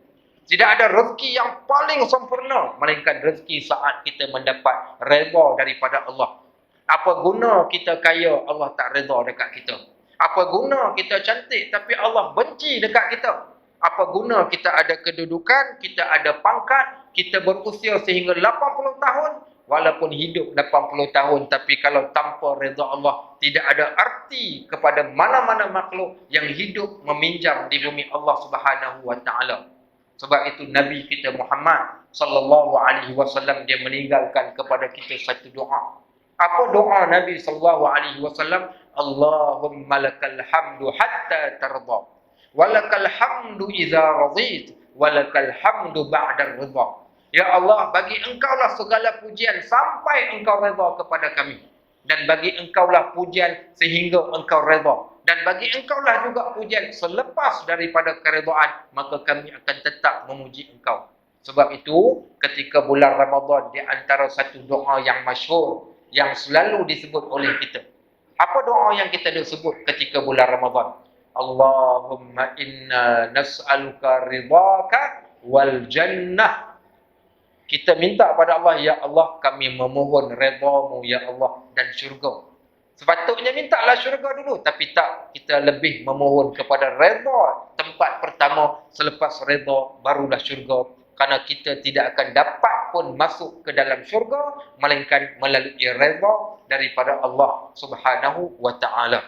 Tidak ada rezeki yang paling sempurna melainkan rezeki saat kita mendapat redha daripada Allah. Apa guna kita kaya, Allah tak redha dekat kita? Apa guna kita cantik tapi Allah benci dekat kita? Apa guna kita ada kedudukan, kita ada pangkat, kita berusia sehingga 80 tahun, walaupun hidup 80 tahun, tapi kalau tanpa redha Allah, tidak ada arti kepada mana-mana makhluk yang hidup meminjam di bumi Allah Subhanahu wa taala. Sebab itu Nabi kita Muhammad sallallahu alaihi wasallam, dia meninggalkan kepada kita satu doa. Apa doa Nabi sallallahu alaihi wasallam? Allahumma lakal hamdu hatta tarda, walakal hamdu idza radit, walakal hamdu ba'da ridha. Ya Allah, bagi engkaulah segala pujian sampai engkau redha kepada kami, dan bagi engkaulah pujian sehingga engkau redha, dan bagi engkaulah juga pujian selepas daripada keredaan, maka kami akan tetap memuji engkau. Sebab itu ketika bulan Ramadan, di antara satu doa yang masyhur yang selalu disebut oleh kita. Apa doa yang kita sebut ketika bulan Ramadan? Allahumma inna nas'aluka ridhaka wal jannah. Kita minta pada Allah, ya Allah, kami memohon redha-Mu ya Allah, dan syurga. Sepatutnya mintalah syurga dulu, tapi tak, kita lebih memohon kepada redha. Tempat pertama, selepas redha barulah syurga. Karena kita tidak akan dapat pun masuk ke dalam syurga melainkan melalui redha daripada Allah Subhanahu wa taala.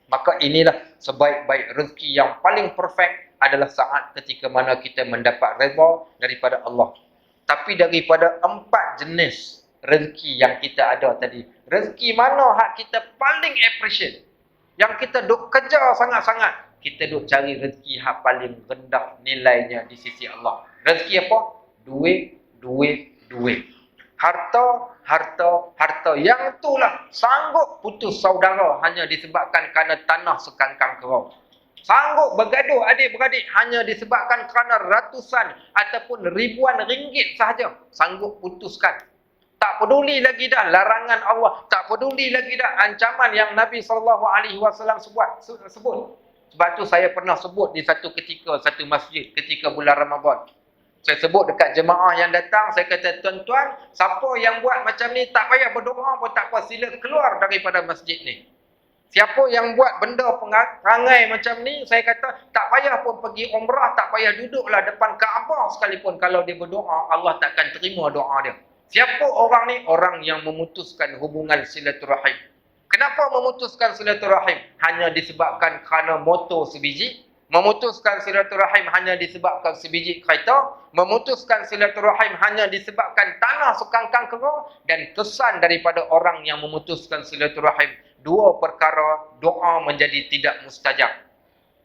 Maka inilah sebaik-baik rezeki yang paling perfect adalah saat ketika mana kita mendapat redha daripada Allah. Tapi daripada 4 jenis rezeki yang kita ada tadi, rezeki mana hak kita paling appreciate, yang kita duk kejar sangat-sangat? Kita duk cari rezeki hak paling rendah nilainya di sisi Allah. Rezeki apa? Duit, duit, duit. Harta, harta, harta. Yang itulah sanggup putus saudara hanya disebabkan kerana tanah sekangkang kerau. Sanggup bergaduh adik-beradik hanya disebabkan kerana ratusan ataupun ribuan ringgit sahaja. Sanggup putuskan. Tak peduli lagi dah larangan Allah. Tak peduli lagi dah ancaman yang Nabi SAW sebut. Sebab tu saya pernah sebut di satu ketika, satu masjid ketika bulan Ramadan. Saya sebut dekat jemaah yang datang, saya kata, tuan-tuan, siapa yang buat macam ni tak payah berdoa pun tak apa, sila keluar daripada masjid ni. Siapa yang buat benda perangai macam ni, saya kata, tak payah pun pergi umrah, tak payah duduklah depan Kaabah sekalipun, kalau dia berdoa, Allah takkan terima doa dia. Siapa orang ni? Orang yang memutuskan hubungan silaturahim. Kenapa memutuskan silaturahim? Hanya disebabkan kerana motor sebiji? Memutuskan silaturahim hanya disebabkan sebiji kereta, memutuskan silaturahim hanya disebabkan tanah sekangkang kera, dan kesan daripada orang yang memutuskan silaturahim, dua perkara, doa menjadi tidak mustajab.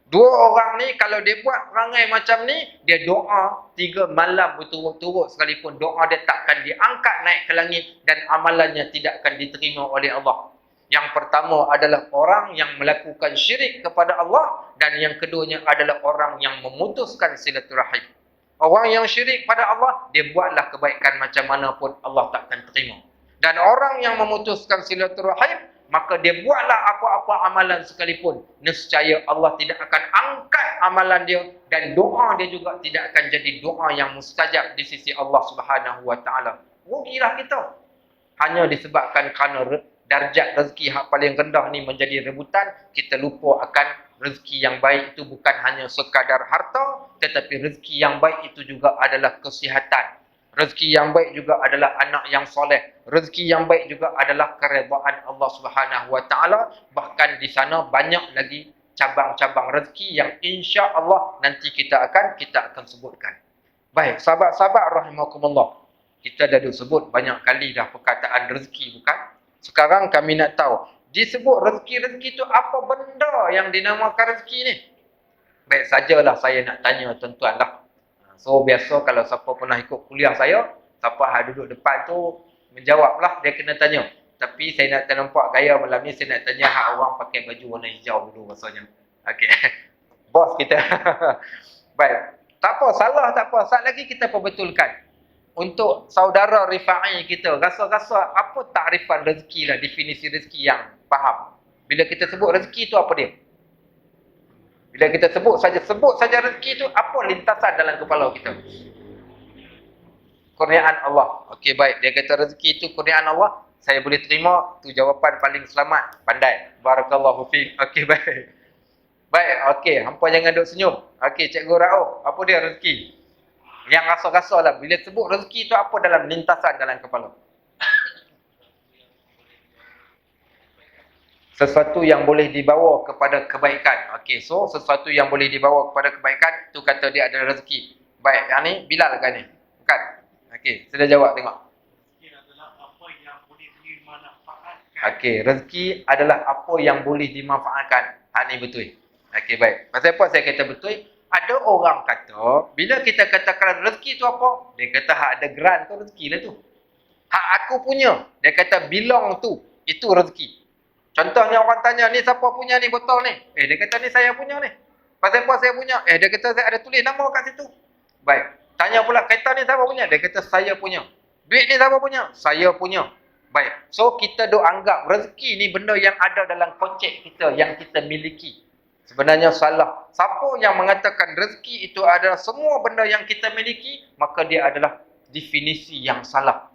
Dua orang ni kalau dia buat perangai macam ni, dia doa 3 malam berturut-turut sekalipun, doa dia takkan diangkat naik ke langit dan amalannya tidak akan diterima oleh Allah. Yang pertama adalah orang yang melakukan syirik kepada Allah, dan yang keduanya adalah orang yang memutuskan silaturahim. Orang yang syirik pada Allah, dia buatlah kebaikan macam mana pun Allah takkan terima. Dan orang yang memutuskan silaturahim, maka dia buatlah apa-apa amalan sekalipun, nescaya Allah tidak akan angkat amalan dia, dan doa dia juga tidak akan jadi doa yang mustajab di sisi Allah Subhanahu Wa Taala. Rugilah kita. Hanya disebabkan kerana darjat rezeki hak paling rendah ni menjadi rebutan, kita lupa akan rezeki yang baik itu bukan hanya sekadar harta, tetapi rezeki yang baik itu juga adalah kesihatan. Rezeki yang baik juga adalah anak yang soleh. Rezeki yang baik juga adalah keredaan Allah Subhanahu Wa Taala. Bahkan di sana banyak lagi cabang-cabang rezeki yang insya-Allah nanti kita akan sebutkan. Baik, sahabat-sahabat rahimakumullah. Kita dah sebut banyak kali dah perkataan rezeki, bukan? Sekarang kami nak tahu, disebut rezeki-rezeki tu apa benda yang dinamakan rezeki ni? Baik sajalah saya nak tanya tuan-tuan lah. So biasa kalau siapa pernah ikut kuliah saya, siapa yang duduk depan tu menjawablah, dia kena tanya. Tapi saya nak nampak gaya malam ni, saya nak tanya hak orang pakai baju warna hijau dulu rasanya. Okey. Bos kita. Baik. Tak apa, salah tak apa. Sat lagi kita perbetulkan. Untuk saudara Rifai kita, rasa-rasa apa takrifan rezeki lah, definisi rezeki yang faham. Bila kita sebut rezeki tu apa dia? Bila kita sebut saja rezeki tu, apa lintasan dalam kepala kita? Kurniaan Allah. Okey, baik. Dia kata rezeki itu kurniaan Allah, saya boleh terima, tu jawapan paling selamat. Pandai. Barakallahu fiik. Okey, baik. Baik, okey. Hampa jangan duk senyum. Okey, Cikgu Rauf, apa dia rezeki? Yang rasa-rasa lah. Bila sebut rezeki tu apa dalam lintasan dalam kepala? Sesuatu yang boleh dibawa kepada kebaikan. Okey, so sesuatu yang boleh dibawa kepada kebaikan, tu kata dia adalah rezeki. Baik, yang ni Bilal kan ni? Bukan? Okey, sudah jawab tengok. Rezeki adalah apa yang boleh dimanfaatkan. Okey, rezeki adalah apa yang boleh dimanfaatkan. Hak ni betul. Okey, baik. Pasal apa saya kata betul? Ada orang kata, bila kita katakan rezeki tu apa? Dia kata hak ada geran tu rezeki lah tu. Hak aku punya. Dia kata belong tu. Itu rezeki. Contohnya orang tanya, ni siapa punya ni botol ni? Dia kata ni saya punya ni. Pasal apa saya punya? Dia kata saya ada tulis nama kat situ. Baik. Tanya pula kereta ni siapa punya? Dia kata saya punya. Duit ni siapa punya? Saya punya. Baik. So kita duk anggap rezeki ni benda yang ada dalam kocek kita, yang kita miliki. Sebenarnya salah. Siapa yang mengatakan rezeki itu adalah semua benda yang kita miliki, maka dia adalah definisi yang salah.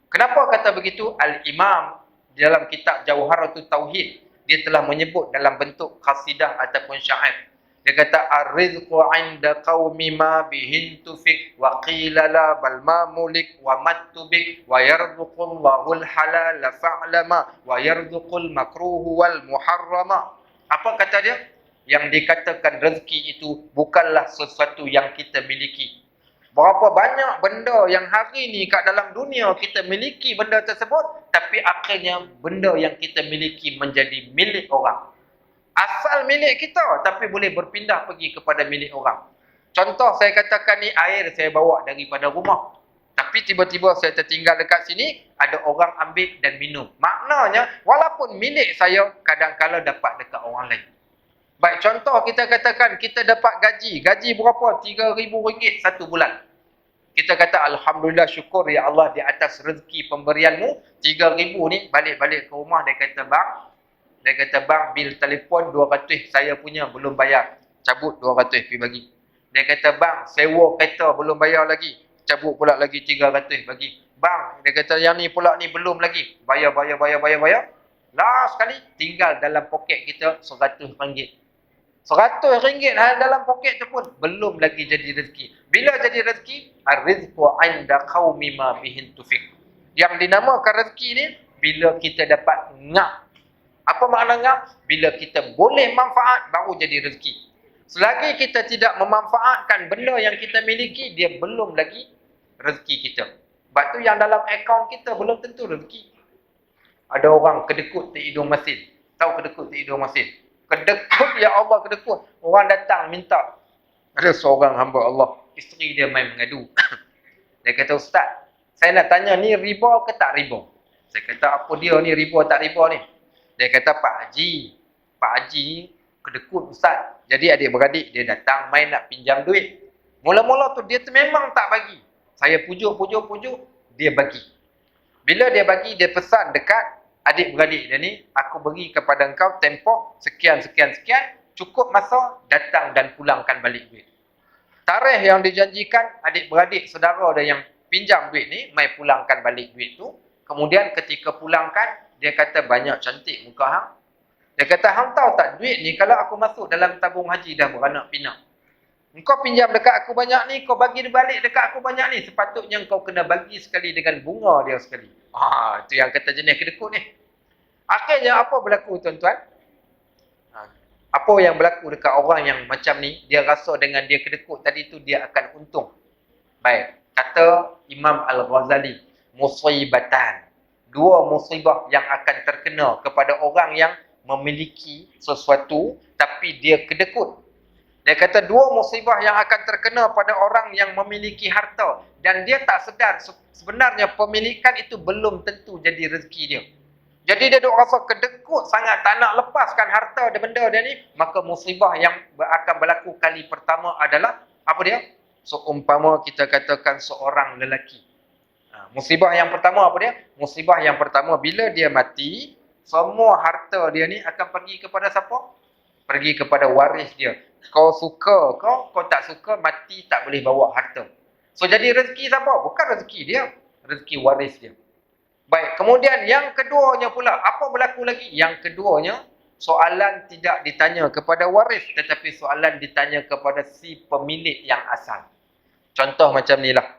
Kenapa kata begitu? Al-Imam di dalam kitab Jawharatul Tauhid, dia telah menyebut dalam bentuk qasidah ataupun syair. Dia kata ar-rizqu 'inda qaumi ma bihin tufik wa qila la bal ma mulik wa mattubik wa yarzuqullahu al-halala fa'lama wa yarzuqul makruhu wal muharrama. Apa kata dia? Yang dikatakan rezeki itu bukanlah sesuatu yang kita miliki. Berapa banyak benda yang hari ni kat dalam dunia kita miliki benda tersebut, tapi akhirnya benda yang kita miliki menjadi milik orang. Asal milik kita, tapi boleh berpindah pergi kepada milik orang. Contoh saya katakan ni air saya bawa daripada rumah. Tapi tiba-tiba saya tertinggal dekat sini, ada orang ambil dan minum. Maknanya, walaupun milik saya, kadang-kadang dapat dekat orang lain. Baik, contoh kita katakan kita dapat gaji. Gaji berapa? RM3,000 satu bulan. Kita kata Alhamdulillah, syukur ya Allah di atas rezeki pemberianmu. 3,000 ni balik-balik ke rumah, dia kata bang, bil telefon 200 saya punya belum bayar. Cabut 200 pergi bagi. Dia kata bang, sewa kereta belum bayar lagi. Cabut pula lagi 300 bagi. Bang, dia kata yang ni pula ni belum lagi. Bayar. Last sekali tinggal dalam poket kita RM100. RM100 dalam poket tu pun belum lagi jadi rezeki. Bila jadi rezeki? Ar-rizqu 'inda qaumi ma bihin tufik. Yang dinamakan rezeki ni bila kita dapat ngap. Apa makna ngap? Bila kita boleh manfaat baru jadi rezeki. Selagi kita tidak memanfaatkan benda yang kita miliki, dia belum lagi rezeki kita. Sebab tu yang dalam akaun kita belum tentu rezeki. Ada orang kedekut di hidung masin. Tahu kedekut di hidung masin? Kedekut, ya Allah, kedekut. Orang datang minta. Ada seorang hamba Allah, isteri dia main mengadu. Dia kata, Ustaz, saya nak tanya ni riba ke tak riba? Saya kata, apa dia ni riba tak riba ni? Dia kata, Pak Haji ni kedekut Ustaz. Jadi adik-beradik dia datang main nak pinjam duit. Mula-mula tu dia tu memang tak bagi. Saya pujuk, dia bagi. Bila dia bagi, dia pesan dekat adik-beradik dia ni, aku beri kepada engkau tempoh sekian, cukup masa datang dan pulangkan balik duit. Tarikh yang dijanjikan, adik-beradik saudara dia yang pinjam duit ni, mai pulangkan balik duit tu. Kemudian ketika pulangkan, dia kata banyak cantik muka hang. Dia kata, hang tahu tak duit ni kalau aku masuk dalam tabung haji dah beranak pinak. Engkau pinjam dekat aku banyak ni, kau bagi balik dekat aku banyak ni. Sepatutnya engkau kena bagi sekali dengan bunga dia sekali. Itu yang kata jenis kedekut ni. Akhirnya apa berlaku tuan-tuan? Apa yang berlaku dekat orang yang macam ni, dia rasa dengan dia kedekut tadi tu dia akan untung. Baik, kata Imam Al-Ghazali, musibatan. Dua musibah yang akan terkena kepada orang yang memiliki sesuatu tapi dia kedekut. Dia kata dua musibah yang akan terkena pada orang yang memiliki harta dan dia tak sedar sebenarnya pemilikan itu belum tentu jadi rezeki dia. Jadi dia duk rasa kedekut sangat tak nak lepaskan harta dan benda dia ni, maka musibah yang akan berlaku kali pertama adalah apa dia? Seumpama kita katakan seorang lelaki. Musibah yang pertama apa dia? Musibah yang pertama bila dia mati, semua harta dia ni akan pergi kepada siapa? Pergi kepada waris dia. Kau suka kau tak suka, mati tak boleh bawa harta. So jadi rezeki siapa? Bukan rezeki dia, rezeki waris dia. Baik, kemudian yang keduanya pula, apa berlaku lagi? Yang keduanya, soalan tidak ditanya kepada waris, tetapi soalan ditanya kepada si pemilik yang asal. Contoh macam ni lah.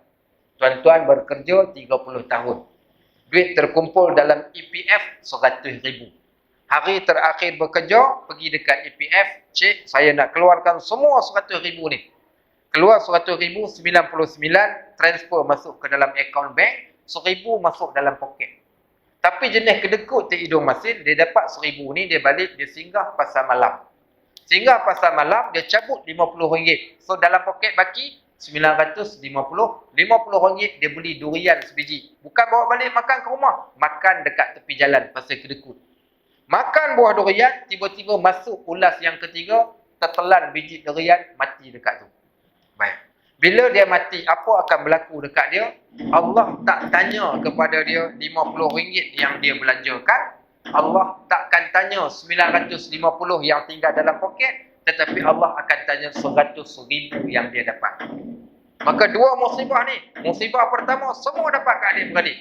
Tuan-tuan bekerja 30 tahun. Duit terkumpul dalam EPF 100,000. Hari terakhir bekerja, pergi dekat EPF, cik, saya nak keluarkan semua 100,000 ni. Keluar 100,000, 99, transfer masuk ke dalam akaun bank, 1,000 masuk dalam poket. Tapi jenis kedekut di hidung masin, dia dapat 1,000 ni, dia balik, dia singgah pasar malam. Singgah pasar malam, dia cabut RM50. So dalam poket baki, 950, RM50 dia beli durian sebiji. Bukan bawa balik makan ke rumah, makan dekat tepi jalan pasal kedekut. Makan buah durian, tiba-tiba masuk ulas yang ketiga, tertelan biji durian, mati dekat tu. Baik. Bila dia mati, apa akan berlaku dekat dia? Allah tak tanya kepada dia RM50 yang dia belanjakan. Allah takkan tanya 950 yang tinggal dalam poket, tetapi Allah akan tanya 100,000 yang dia dapat. Maka dua musibah ni. Musibah pertama, semua dapat kat adik-beradik.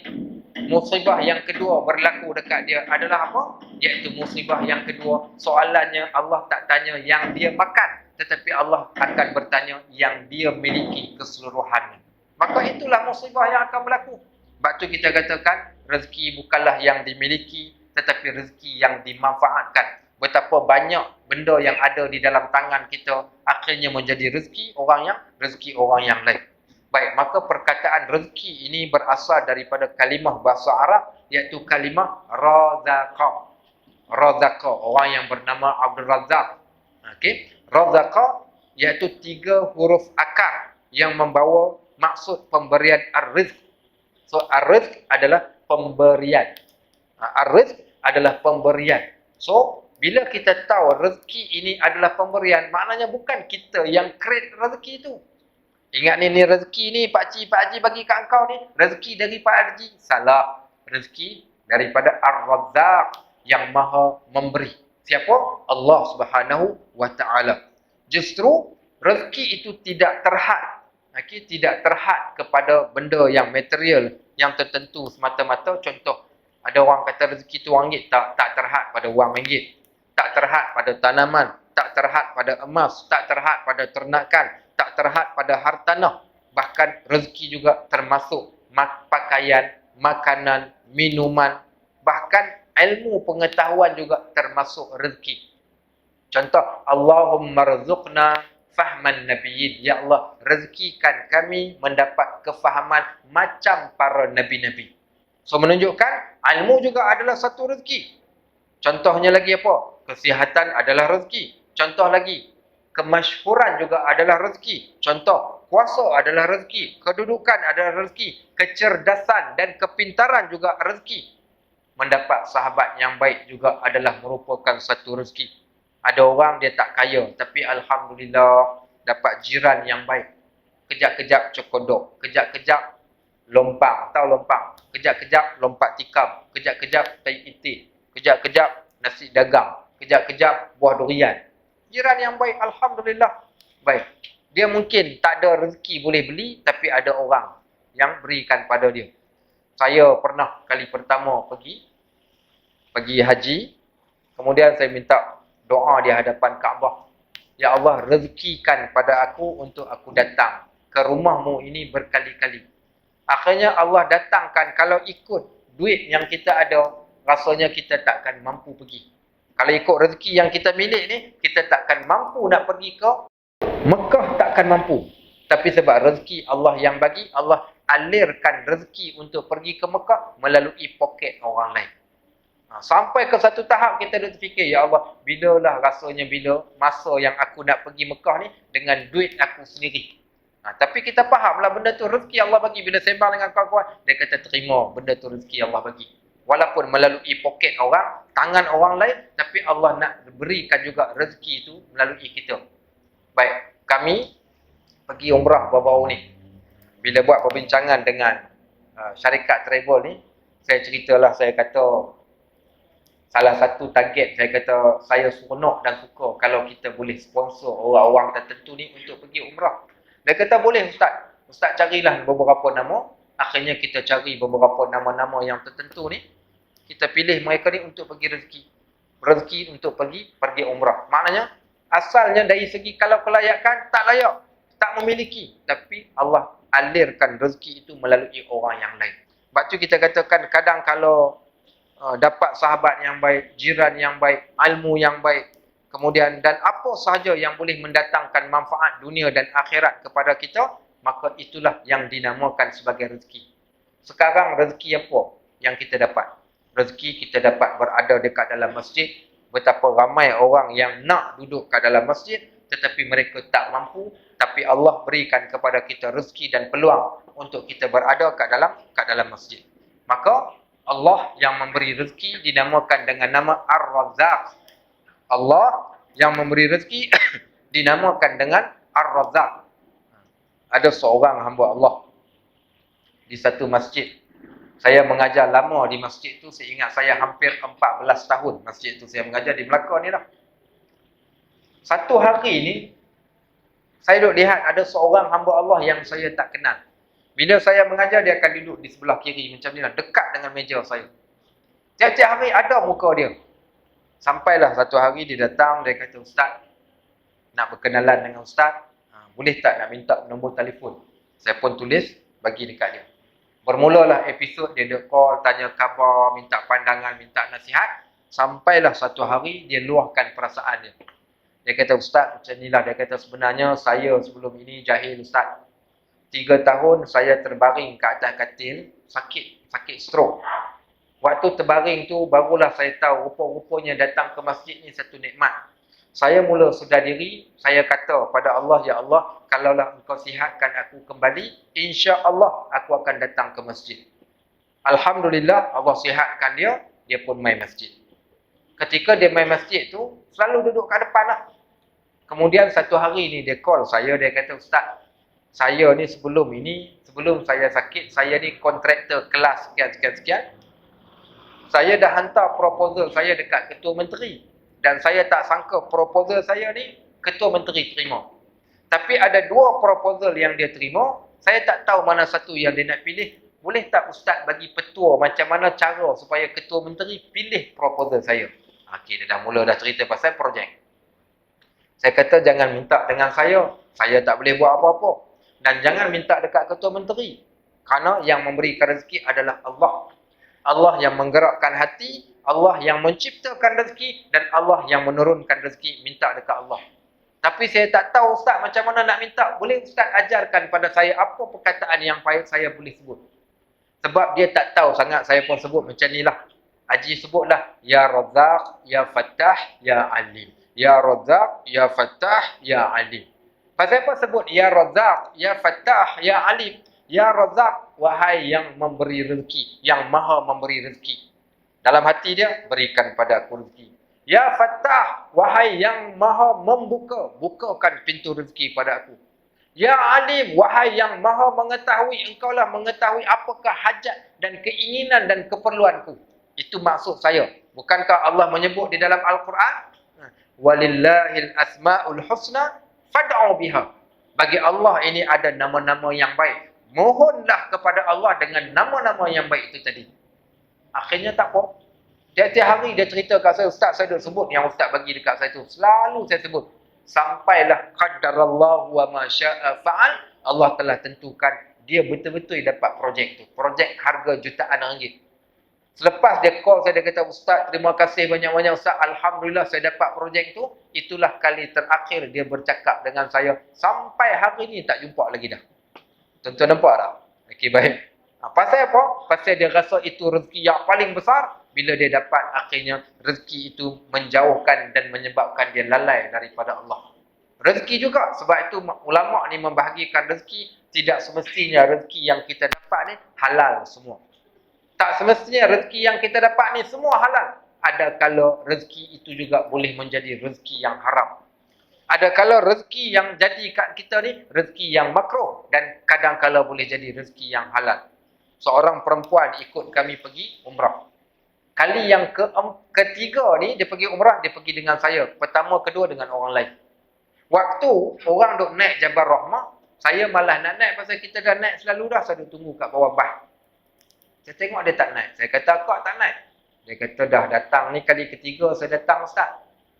Musibah yang kedua berlaku dekat dia adalah apa? Iaitu musibah yang kedua, soalannya Allah tak tanya yang dia makan, tetapi Allah akan bertanya yang dia miliki keseluruhannya. Maka itulah musibah yang akan berlaku. Sebab tu kita katakan, rezeki bukanlah yang dimiliki, tetapi rezeki yang dimanfaatkan. Betapa banyak benda yang ada di dalam tangan kita akhirnya menjadi rezeki orang yang lain. Baik, maka perkataan rezeki ini berasal daripada kalimah bahasa Arab, iaitu kalimah razaqa. Razaqa, orang yang bernama Abdul Razak. Okey, razaqa iaitu 3 huruf akar yang membawa maksud pemberian ar-rizq. So ar-rizq adalah pemberian. Ar-rizq adalah pemberian. So bila kita tahu rezeki ini adalah pemberian, maknanya bukan kita yang create rezeki itu. Ingat ni rezeki ni Pak Haji bagi kat engkau ni, rezeki dari Pak Haji. Salah. Rezeki daripada Ar-Razzaq yang Maha memberi. Siapa? Allah Subhanahu wa taala. Justru rezeki itu tidak terhad. Okey, tidak terhad kepada benda yang material yang tertentu semata-mata. Contoh, ada orang kata rezeki tu RM1, tak terhad pada wang RM1. Tak terhad pada tanaman, tak terhad pada emas, tak terhad pada ternakan, tak terhad pada hartanah. Bahkan rezeki juga termasuk pakaian, makanan, minuman, bahkan ilmu pengetahuan juga termasuk rezeki. Contoh, Allahumma rzuqna fahman nabiyyin. Ya Allah, rezekikan kami mendapat kefahaman macam para nabi-nabi. So menunjukkan ilmu juga adalah satu rezeki. Contohnya lagi apa? Kesihatan adalah rezeki. Contoh lagi, kemasyhuran juga adalah rezeki. Contoh, kuasa adalah rezeki. Kedudukan adalah rezeki. Kecerdasan dan kepintaran juga rezeki. Mendapat sahabat yang baik juga adalah merupakan satu rezeki. Ada orang dia tak kaya, tapi alhamdulillah dapat jiran yang baik. Kejap-kejap cokodok, kejap-kejap lompang, tahu lompang. Kejap-kejap lompat tikam, kejap-kejap tai itik, kejap-kejap nasi dagang, kejap-kejap buah durian. Jiran yang baik, alhamdulillah. Baik. Dia mungkin tak ada rezeki boleh beli, tapi ada orang yang berikan pada dia. Saya pernah kali pertama pergi haji, kemudian saya minta doa di hadapan Kaabah. Ya Allah, rezekikan pada aku untuk aku datang ke rumahmu ini berkali-kali. Akhirnya Allah datangkan, kalau ikut duit yang kita ada, rasanya kita takkan mampu pergi. Kalau ikut rezeki yang kita milik ni, kita takkan mampu nak pergi ke Mekah, takkan mampu. Tapi sebab rezeki Allah yang bagi, Allah alirkan rezeki untuk pergi ke Mekah melalui poket orang lain. Sampai ke satu tahap kita dah terfikir, ya Allah, bilalah rasanya bila masa yang aku nak pergi Mekah ni dengan duit aku sendiri. Tapi kita fahamlah benda tu rezeki Allah bagi. Bila sembang dengan kawan-kawan, dia kata terima, benda tu rezeki Allah bagi. Walaupun melalui poket orang, tangan orang lain, tapi Allah nak berikan juga rezeki itu melalui kita. Baik, kami pergi umrah baru-baru ni. Bila buat perbincangan dengan syarikat travel ni, saya ceritalah, saya kata salah satu target, saya kata saya seronok dan suka kalau kita boleh sponsor orang-orang tertentu ni untuk pergi umrah. Dia kata boleh Ustaz. Ustaz carilah beberapa nama. Akhirnya kita cari beberapa nama-nama yang tertentu ni. Kita pilih mereka ni untuk pergi rezeki. Rezeki untuk pergi umrah. Maknanya asalnya dari segi kalau kelayakan tak layak, tak memiliki, tapi Allah alirkan rezeki itu melalui orang yang lain. Sebab tu kita katakan kadang kalau dapat sahabat yang baik, jiran yang baik, ilmu yang baik, kemudian dan apa sahaja yang boleh mendatangkan manfaat dunia dan akhirat kepada kita, maka itulah yang dinamakan sebagai rezeki. Sekarang rezeki apa yang kita dapat? Rezeki kita dapat berada dekat dalam masjid. Betapa ramai orang yang nak duduk kat dalam masjid tetapi mereka tak mampu, tapi Allah berikan kepada kita rezeki dan peluang untuk kita berada kat dalam masjid. Maka Allah yang memberi rezeki dinamakan dengan nama Ar-Razzaq. Allah yang memberi rezeki dinamakan dengan Ar-Razzaq. Ada seorang hamba Allah di satu masjid. Saya mengajar lama di masjid tu, saya ingat saya hampir 14 tahun masjid tu saya mengajar di Melaka ni lah. Satu hari ni saya duduk lihat ada seorang hamba Allah yang saya tak kenal. Bila saya mengajar, dia akan duduk di sebelah kiri macam ni lah, dekat dengan meja saya. Tiap-tiap hari ada muka dia. Sampailah satu hari dia datang, dia kata, Ustaz, nak berkenalan dengan Ustaz, boleh tak nak minta nombor telefon? Saya pun tulis, bagi dekat dia. Bermulalah episod, dia call, tanya khabar, minta pandangan, minta nasihat. Sampailah satu hari, dia luahkan perasaan dia. Dia kata, Ustaz, macam inilah. Dia kata, sebenarnya saya sebelum ini jahil Ustaz. 3 tahun saya terbaring ke atas katil, sakit stroke. Waktu terbaring tu barulah saya tahu rupa-rupanya datang ke masjid ni satu nikmat. Saya mula sedar diri, saya kata pada Allah, ya Allah, kalaulah engkau sihatkan aku kembali, insya-Allah aku akan datang ke masjid. Alhamdulillah Allah sihatkan dia pun main masjid. Ketika dia main masjid tu, selalu duduk kat depan lah. Kemudian satu hari ni dia call saya, dia kata, Ustaz, saya ni sebelum saya sakit, saya ni kontraktor kelas sekian. Saya dah hantar proposal saya dekat Ketua Menteri. Dan saya tak sangka proposal saya ni Ketua Menteri terima. Tapi ada 2 proposal yang dia terima, saya tak tahu mana satu yang dia nak pilih. Boleh tak Ustaz bagi petua macam mana cara supaya Ketua Menteri pilih proposal saya? Okey, dia dah cerita pasal projek. Saya kata jangan minta dengan saya tak boleh buat apa-apa. Dan jangan minta dekat Ketua Menteri. Kerana yang memberikan rezeki adalah Allah. Allah yang menggerakkan hati, Allah yang menciptakan rezeki dan Allah yang menurunkan rezeki, minta dekat Allah. Tapi saya tak tahu Ustaz macam mana nak minta. Boleh Ustaz ajarkan pada saya apa perkataan yang saya boleh sebut? Sebab dia tak tahu sangat, saya pun sebut macam ni lah. Haji sebutlah, Ya Razzaq, Ya Fattah, Ya Alim. Ya Razzaq, Ya Fattah, Ya Alim. Pasal apa sebut Ya Razzaq, Ya Fattah, Ya Alim? Ya Razzaq, wahai yang memberi rezeki, yang maha memberi rezeki. Dalam hati dia, berikan pada aku rezeki. Ya Fattah, wahai yang maha membuka, bukakan pintu rezeki pada aku. Ya Alim, wahai yang maha mengetahui, engkaulah mengetahui apakah hajat dan keinginan dan keperluanku. Itu maksud saya. Bukankah Allah menyebut di dalam Al-Quran? Walillahil asma'ul husna fad'u biha. Bagi Allah ini ada nama-nama yang baik. Mohonlah kepada Allah dengan nama-nama yang baik itu tadi. Akhirnya tak apa. Tiap-tiap hari dia cerita kat saya, Ustaz saya dah sebut yang Ustaz bagi dekat saya tu. Selalu saya sebut. Sampailah qadarallahu wa ma syaa fa'al, Allah telah tentukan dia betul-betul dapat projek tu. Projek harga jutaan ringgit. Selepas dia call saya, dia kata, Ustaz terima kasih banyak-banyak Ustaz, alhamdulillah saya dapat projek tu. Itulah kali terakhir dia bercakap dengan saya. Sampai hari ni tak jumpa lagi dah. Tuan-tuan nampak tak? Okey, baik. Pasal apa? Pasal dia rasa itu rezeki yang paling besar. Bila dia dapat, akhirnya rezeki itu menjauhkan dan menyebabkan dia lalai daripada Allah. Rezeki juga. Sebab itu ulama' ni membahagikan rezeki. Tidak semestinya rezeki yang kita dapat ni halal semua. Tak semestinya rezeki yang kita dapat ni semua halal. Ada kalau rezeki itu juga boleh menjadi rezeki yang haram. Ada kalau rezeki yang jadi kat kita ni rezeki yang makruh. Dan kadang kala boleh jadi rezeki yang halal. Seorang perempuan ikut kami pergi umrah. Kali yang ketiga ni, dia pergi umrah, dia pergi dengan saya. Pertama, kedua dengan orang lain. Waktu orang duk naik Jabal Rahmah, saya malah nak naik pasal kita dah naik selalu dah. Saya duk tunggu kat bawah bah. Saya tengok dia tak naik. Saya kata, kau tak naik? Dia kata, dah datang ni kali ketiga saya datang Ustaz.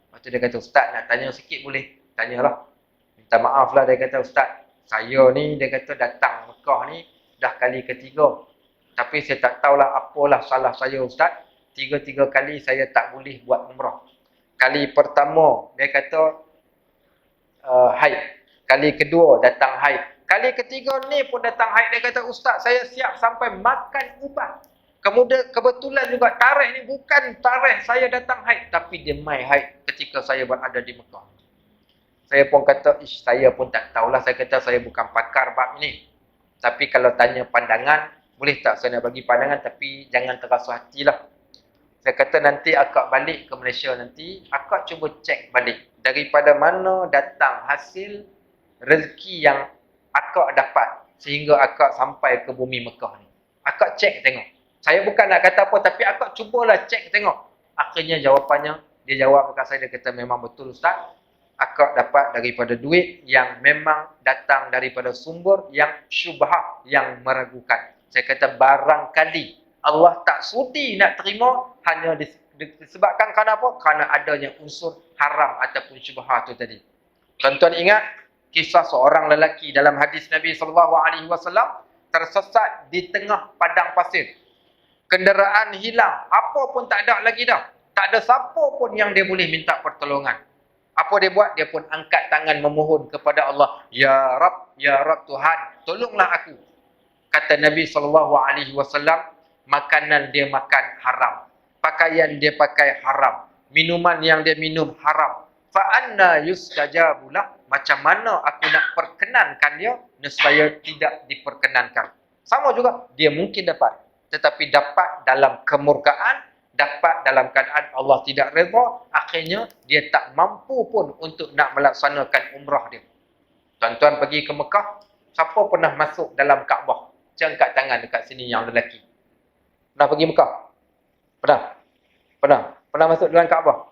Lepas tu dia kata, Ustaz nak tanya sikit boleh? Tanyalah. Minta maaf lah, dia kata, Ustaz, saya ni, dia kata datang Mekah ni dah kali ketiga. Tapi saya tak tahulah apalah salah saya Ustaz. Tiga-tiga kali saya tak boleh buat umrah. Kali pertama, dia kata haid. Kali kedua, datang haid. Kali ketiga ni pun datang haid. Dia kata, Ustaz, saya siap sampai makan ubat. Kemudian kebetulan juga tarikh ni bukan tarikh saya datang haid. Tapi dia mai haid ketika saya berada di Mekah. Saya pun kata, saya pun tak tahulah. Saya kata, saya bukan pakar bab ni. Tapi kalau tanya pandangan, boleh tak saya nak bagi pandangan, tapi jangan terasa hatilah. Saya kata nanti akak balik ke Malaysia nanti, akak cuba cek balik. Daripada mana datang hasil rezeki yang akak dapat sehingga akak sampai ke bumi Mekah ni. Akak cek tengok. Saya bukan nak kata apa, tapi akak cubalah cek tengok. Akhirnya jawapannya, dia jawab dekat saya, dia kata memang betul Ustaz. Akak dapat daripada duit yang memang datang daripada sumber yang syubhah, yang meragukan. Saya kata barangkali Allah tak sudi nak terima hanya disebabkan kerana apa? Kerana adanya unsur haram ataupun syubhah tu tadi. Tuan-tuan ingat kisah seorang lelaki dalam hadis Nabi SAW tersesat di tengah padang pasir. Kenderaan hilang, apa pun tak ada lagi dah. Tak ada siapa pun yang dia boleh minta pertolongan. Apa dia buat? Dia pun angkat tangan memohon kepada Allah. Ya Rab Tuhan, tolonglah aku. Kata Nabi SAW, makanan dia makan haram. Pakaian dia pakai haram. Minuman yang dia minum haram. Fa'anna yustajabulah. Macam mana aku nak perkenankan dia? Nescaya tidak diperkenankan. Sama juga, dia mungkin dapat. Tetapi dapat dalam kemurkaan. Dapat dalam keadaan Allah tidak redha. Akhirnya, dia tak mampu pun untuk nak melaksanakan umrah dia. Tuan-tuan pergi ke Mekah. Siapa pernah masuk dalam Kaabah? Angkat tangan dekat sini yang lelaki. Pernah pergi Mekah? Pernah masuk dalam Kaabah?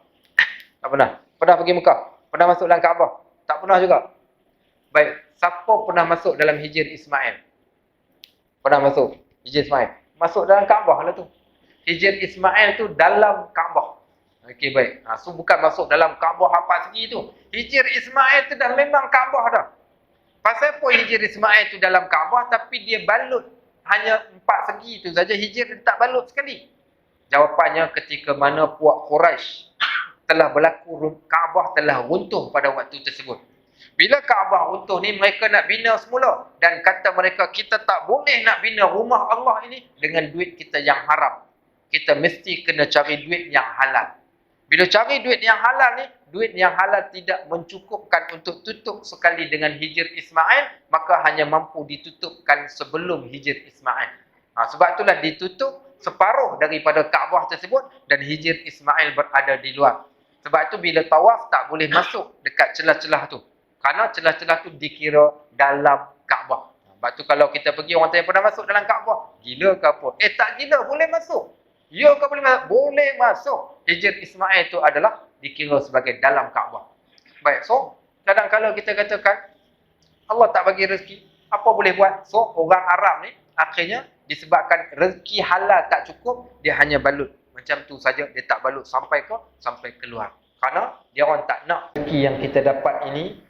Tak pernah. Pernah pergi Mekah? Pernah masuk dalam Kaabah? Tak pernah juga. Baik, siapa pernah masuk dalam Hijr Ismail? Pernah masuk Hijr Ismail? Masuk dalam Kaabah lah tu. Hijr Ismail tu dalam Kaabah. Okey, baik. So bukan masuk dalam Kaabah apa segi tu. Hijr Ismail tu dah memang Kaabah dah. Pasal apa Hijr Ismail tu dalam Kaabah tapi dia balut hanya 4 segi tu saja, Hijr dia tak balut sekali. Jawapannya ketika mana puak Quraisy telah berlaku, Kaabah telah runtuh pada waktu tersebut. Bila Kaabah runtuh ni, mereka nak bina semula. Dan kata mereka, kita tak boleh nak bina rumah Allah ini dengan duit kita yang haram. Kita mesti kena cari duit yang halal. Bila cari duit yang halal ni, duit yang halal tidak mencukupkan untuk tutup sekali dengan hijr Ismail, maka hanya mampu ditutupkan sebelum hijr Ismail. Sebab itulah ditutup separuh daripada Kaabah tersebut dan hijr Ismail berada di luar. Sebab itu bila tawaf tak boleh masuk dekat celah-celah tu. Kerana celah-celah tu dikira dalam Kaabah. Sebab tu kalau kita pergi, orang tanya pernah masuk dalam Kaabah? Gila ke apa? Tak gila, boleh masuk. Ya ke boleh masuk? Boleh masuk. Hijr Ismail tu adalah dikira sebagai dalam Kaabah. Baik, so kadang-kadang kita katakan Allah tak bagi rezeki, apa boleh buat? So orang Arab ni akhirnya disebabkan rezeki halal tak cukup, dia hanya balut. Macam tu saja, dia tak balut sampai keluar. Kerana dia orang tak nak rezeki yang kita dapat ini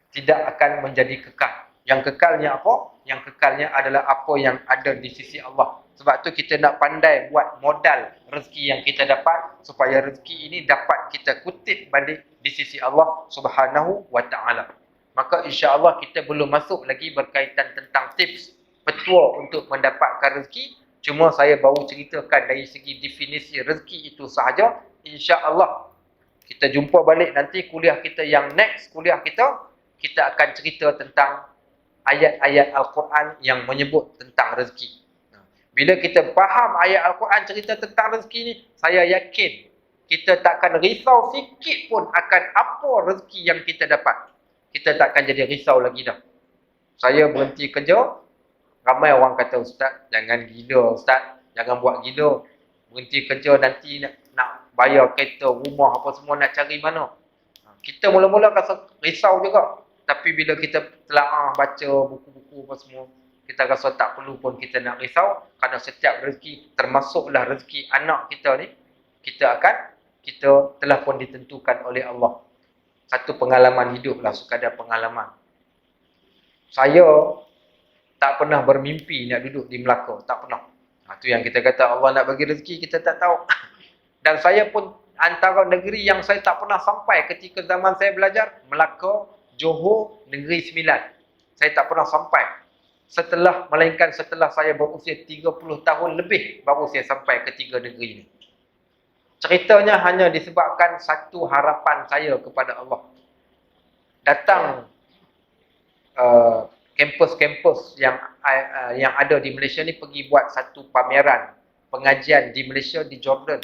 tidak akan menjadi kekal. Yang kekalnya apa? Yang kekalnya adalah apa yang ada di sisi Allah. Sebab tu kita nak pandai buat modal rezeki yang kita dapat supaya rezeki ini dapat kita kutip balik di sisi Allah Subhanahu wa taala. Maka insya-Allah kita belum masuk lagi berkaitan tentang tips petua untuk mendapatkan rezeki. Cuma saya baru ceritakan dari segi definisi rezeki itu sahaja. InsyaAllah kita jumpa balik nanti kuliah kita yang next, kuliah kita akan cerita tentang ayat-ayat Al-Quran yang menyebut tentang rezeki. Bila kita faham ayat Al-Quran cerita tentang rezeki ni, saya yakin kita takkan risau sikit pun akan apa rezeki yang kita dapat. Kita takkan jadi risau lagi dah. Saya berhenti kerja, ramai orang kata, Ustaz, jangan gila Ustaz, jangan buat gila. Berhenti kerja nanti nak bayar kereta, rumah apa semua nak cari mana. Kita mula-mula rasa risau juga. Tapi bila kita telah baca buku-buku apa semua, kita rasa tak perlu pun kita nak risau. Kerana setiap rezeki, termasuklah rezeki anak kita ni, kita telah pun ditentukan oleh Allah. Satu pengalaman hidup lah, sekadar pengalaman. Saya tak pernah bermimpi nak duduk di Melaka. Tak pernah. Itu yang kita kata Allah nak bagi rezeki, kita tak tahu. Dan saya pun antara negeri yang saya tak pernah sampai ketika zaman saya belajar, Melaka, Johor, Negeri Sembilan. Saya tak pernah sampai. Melainkan setelah saya berusia 30 tahun lebih, baru saya sampai ke tiga negeri ini. Ceritanya hanya disebabkan satu harapan saya kepada Allah. Datang kampus-kampus yang ada di Malaysia ni pergi buat satu pameran pengajian di Malaysia, di Jordan.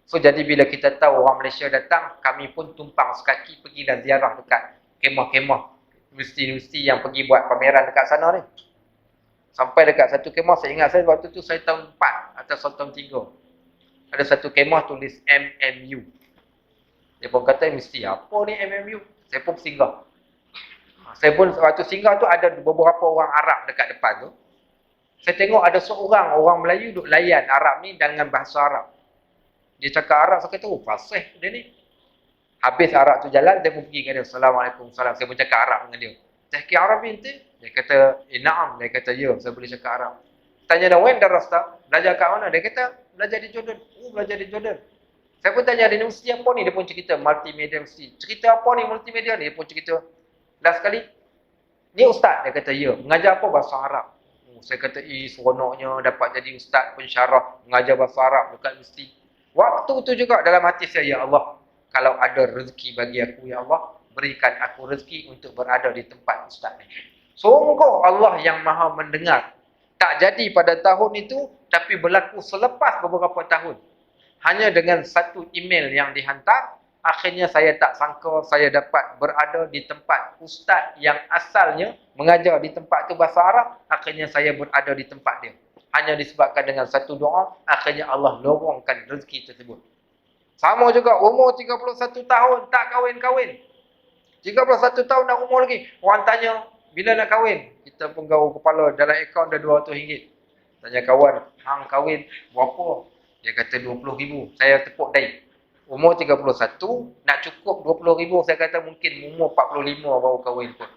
So jadi bila kita tahu orang Malaysia datang, kami pun tumpang sekaki pergi dan ziarah dekat kemah-kemah universiti-universiti yang pergi buat pameran dekat sana ni. Sampai dekat satu kemah, saya ingat saya waktu tu saya tahun 4 atau tahun 3. Ada satu kemah tulis MMU. Dia pun kata, mesti apa ni MMU? Saya pun singgah. Saya pun waktu singgah tu ada beberapa orang Arab dekat depan tu. Saya tengok ada seorang orang Melayu duk layan Arab ni dengan bahasa Arab. Dia cakap Arab, saya kata, oh fasih dia ni. Habis Arab tu jalan, dia pun pergi dengan dia. Assalamualaikum, salam. Saya pun cakap Arab dengan dia. Tahki Arab ente? Dia kata, na'am. Dia kata, ya, saya boleh cakap Arab. Tanya dia, when darasta? Belajar kat mana? Dia kata, belajar di Jordan. Oh, belajar di Jordan. Saya pun tanya, di universiti apa ni? Dia pun cerita, multimedia university. Cerita apa ni multimedia ni? Dia pun cerita. Last sekali, ni ustaz? Dia kata, ya. Mengajar apa? Bahasa Arab. Saya kata, seronoknya dapat jadi ustaz pensyarah, mengajar bahasa Arab dekat universiti. Waktu tu juga dalam hati saya, ya Allah, kalau ada rezeki bagi aku, ya Allah, berikan aku rezeki untuk berada di tempat ustaz ni. Sungguh Allah yang maha mendengar. Tak jadi pada tahun itu, tapi berlaku selepas beberapa tahun. Hanya dengan satu email yang dihantar, akhirnya saya tak sangka saya dapat berada di tempat ustaz yang asalnya mengajar di tempat tu bahasa Arab. Akhirnya saya berada di tempat dia. Hanya disebabkan dengan satu doa, akhirnya Allah lorongkan rezeki tersebut. Sama juga, umur 31 tahun, tak kahwin-kahwin. 31 tahun dah umur lagi. Orang tanya, bila nak kahwin? Kita pun gaul kepala, dalam akaun dah RM200. Tanya kawan, hang kahwin berapa? Dia kata 20,000. Saya tepuk dahi. Umur 31, nak cukup 20,000, saya kata mungkin umur 45 baru kahwin pun.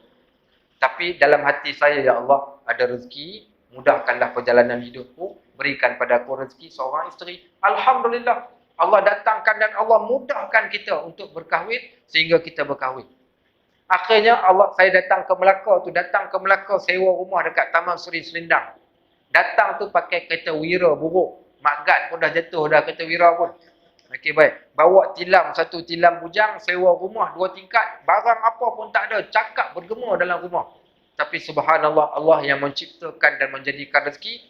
Tapi dalam hati saya, ya Allah, ada rezeki, mudahkanlah perjalanan hidupku, berikan pada aku rezeki seorang isteri. Alhamdulillah, Allah datangkan dan Allah mudahkan kita untuk berkahwin sehingga kita berkahwin. Akhirnya saya datang ke Melaka sewa rumah dekat Taman Seri Selendang. Datang tu pakai kereta Wira buruk. Mak Gad pun dah jatuh dah kereta Wira pun. Okey, baik. Bawa satu tilam bujang, sewa rumah 2 tingkat, barang apa pun tak ada, cakap bergema dalam rumah. Tapi subhanallah, Allah yang menciptakan dan menjadikan rezeki.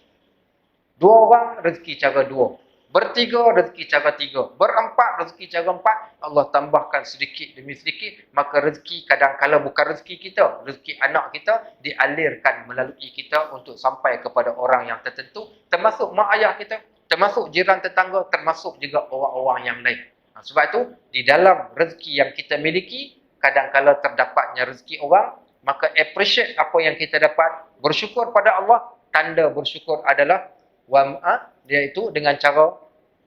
2 orang, rezeki cara 2. Bertiga, rezeki cara 3. Berempat, rezeki cara 4. Allah tambahkan sedikit demi sedikit, maka rezeki kadang-kala bukan rezeki kita, rezeki anak kita dialirkan melalui kita untuk sampai kepada orang yang tertentu, termasuk mak ayah kita, termasuk jiran tetangga, termasuk juga orang-orang yang lain. Sebab itu, di dalam rezeki yang kita miliki, kadang-kala terdapatnya rezeki orang, maka appreciate apa yang kita dapat, bersyukur pada Allah. Tanda bersyukur adalah iaitu dengan cara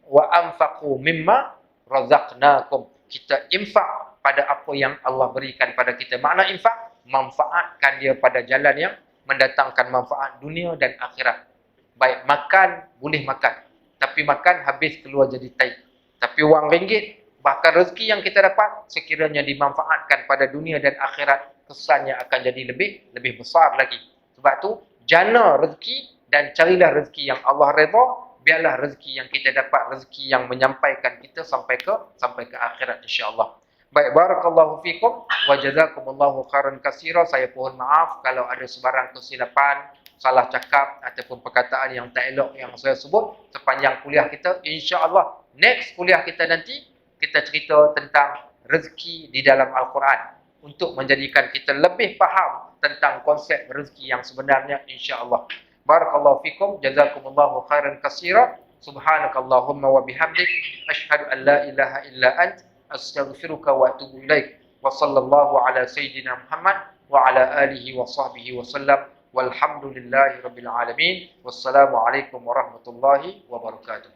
wa anfaqu mimma razaqnakum. Kita infak pada apa yang Allah berikan pada kita. Makna infak, manfaatkan dia pada jalan yang mendatangkan manfaat dunia dan akhirat. Baik makan, boleh makan. Tapi makan habis keluar jadi tai. Tapi wang ringgit, bahkan rezeki yang kita dapat, sekiranya dimanfaatkan pada dunia dan akhirat, kesannya akan jadi lebih besar lagi. Sebab tu, jana rezeki dan carilah rezeki yang Allah redha, biarlah rezeki yang kita dapat, rezeki yang menyampaikan kita sampai ke akhirat insya-Allah. Baik, barakallahu fikum wa jazakumullahu khairan katsira. Saya mohon maaf kalau ada sebarang kesilapan, salah cakap ataupun perkataan yang tak elok yang saya sebut sepanjang kuliah kita. InsyaAllah next kuliah kita nanti kita cerita tentang rezeki di dalam Al-Quran untuk menjadikan kita lebih faham tentang konsep rezeki yang sebenarnya insyaAllah. Barakallahu fikum, jazakumullahu khairan katsira. Subhanakallahumma wa bihamdik, asyhadu an la ilaha illa ant, astaghfiruka wa atubu ilaik. Wa sallallahu ala sayyidina Muhammad wa ala alihi wa sahbihi wa sallam. Walhamdulillahi rabbil alamin. Wassalamualaikum warahmatullahi wabarakatuh.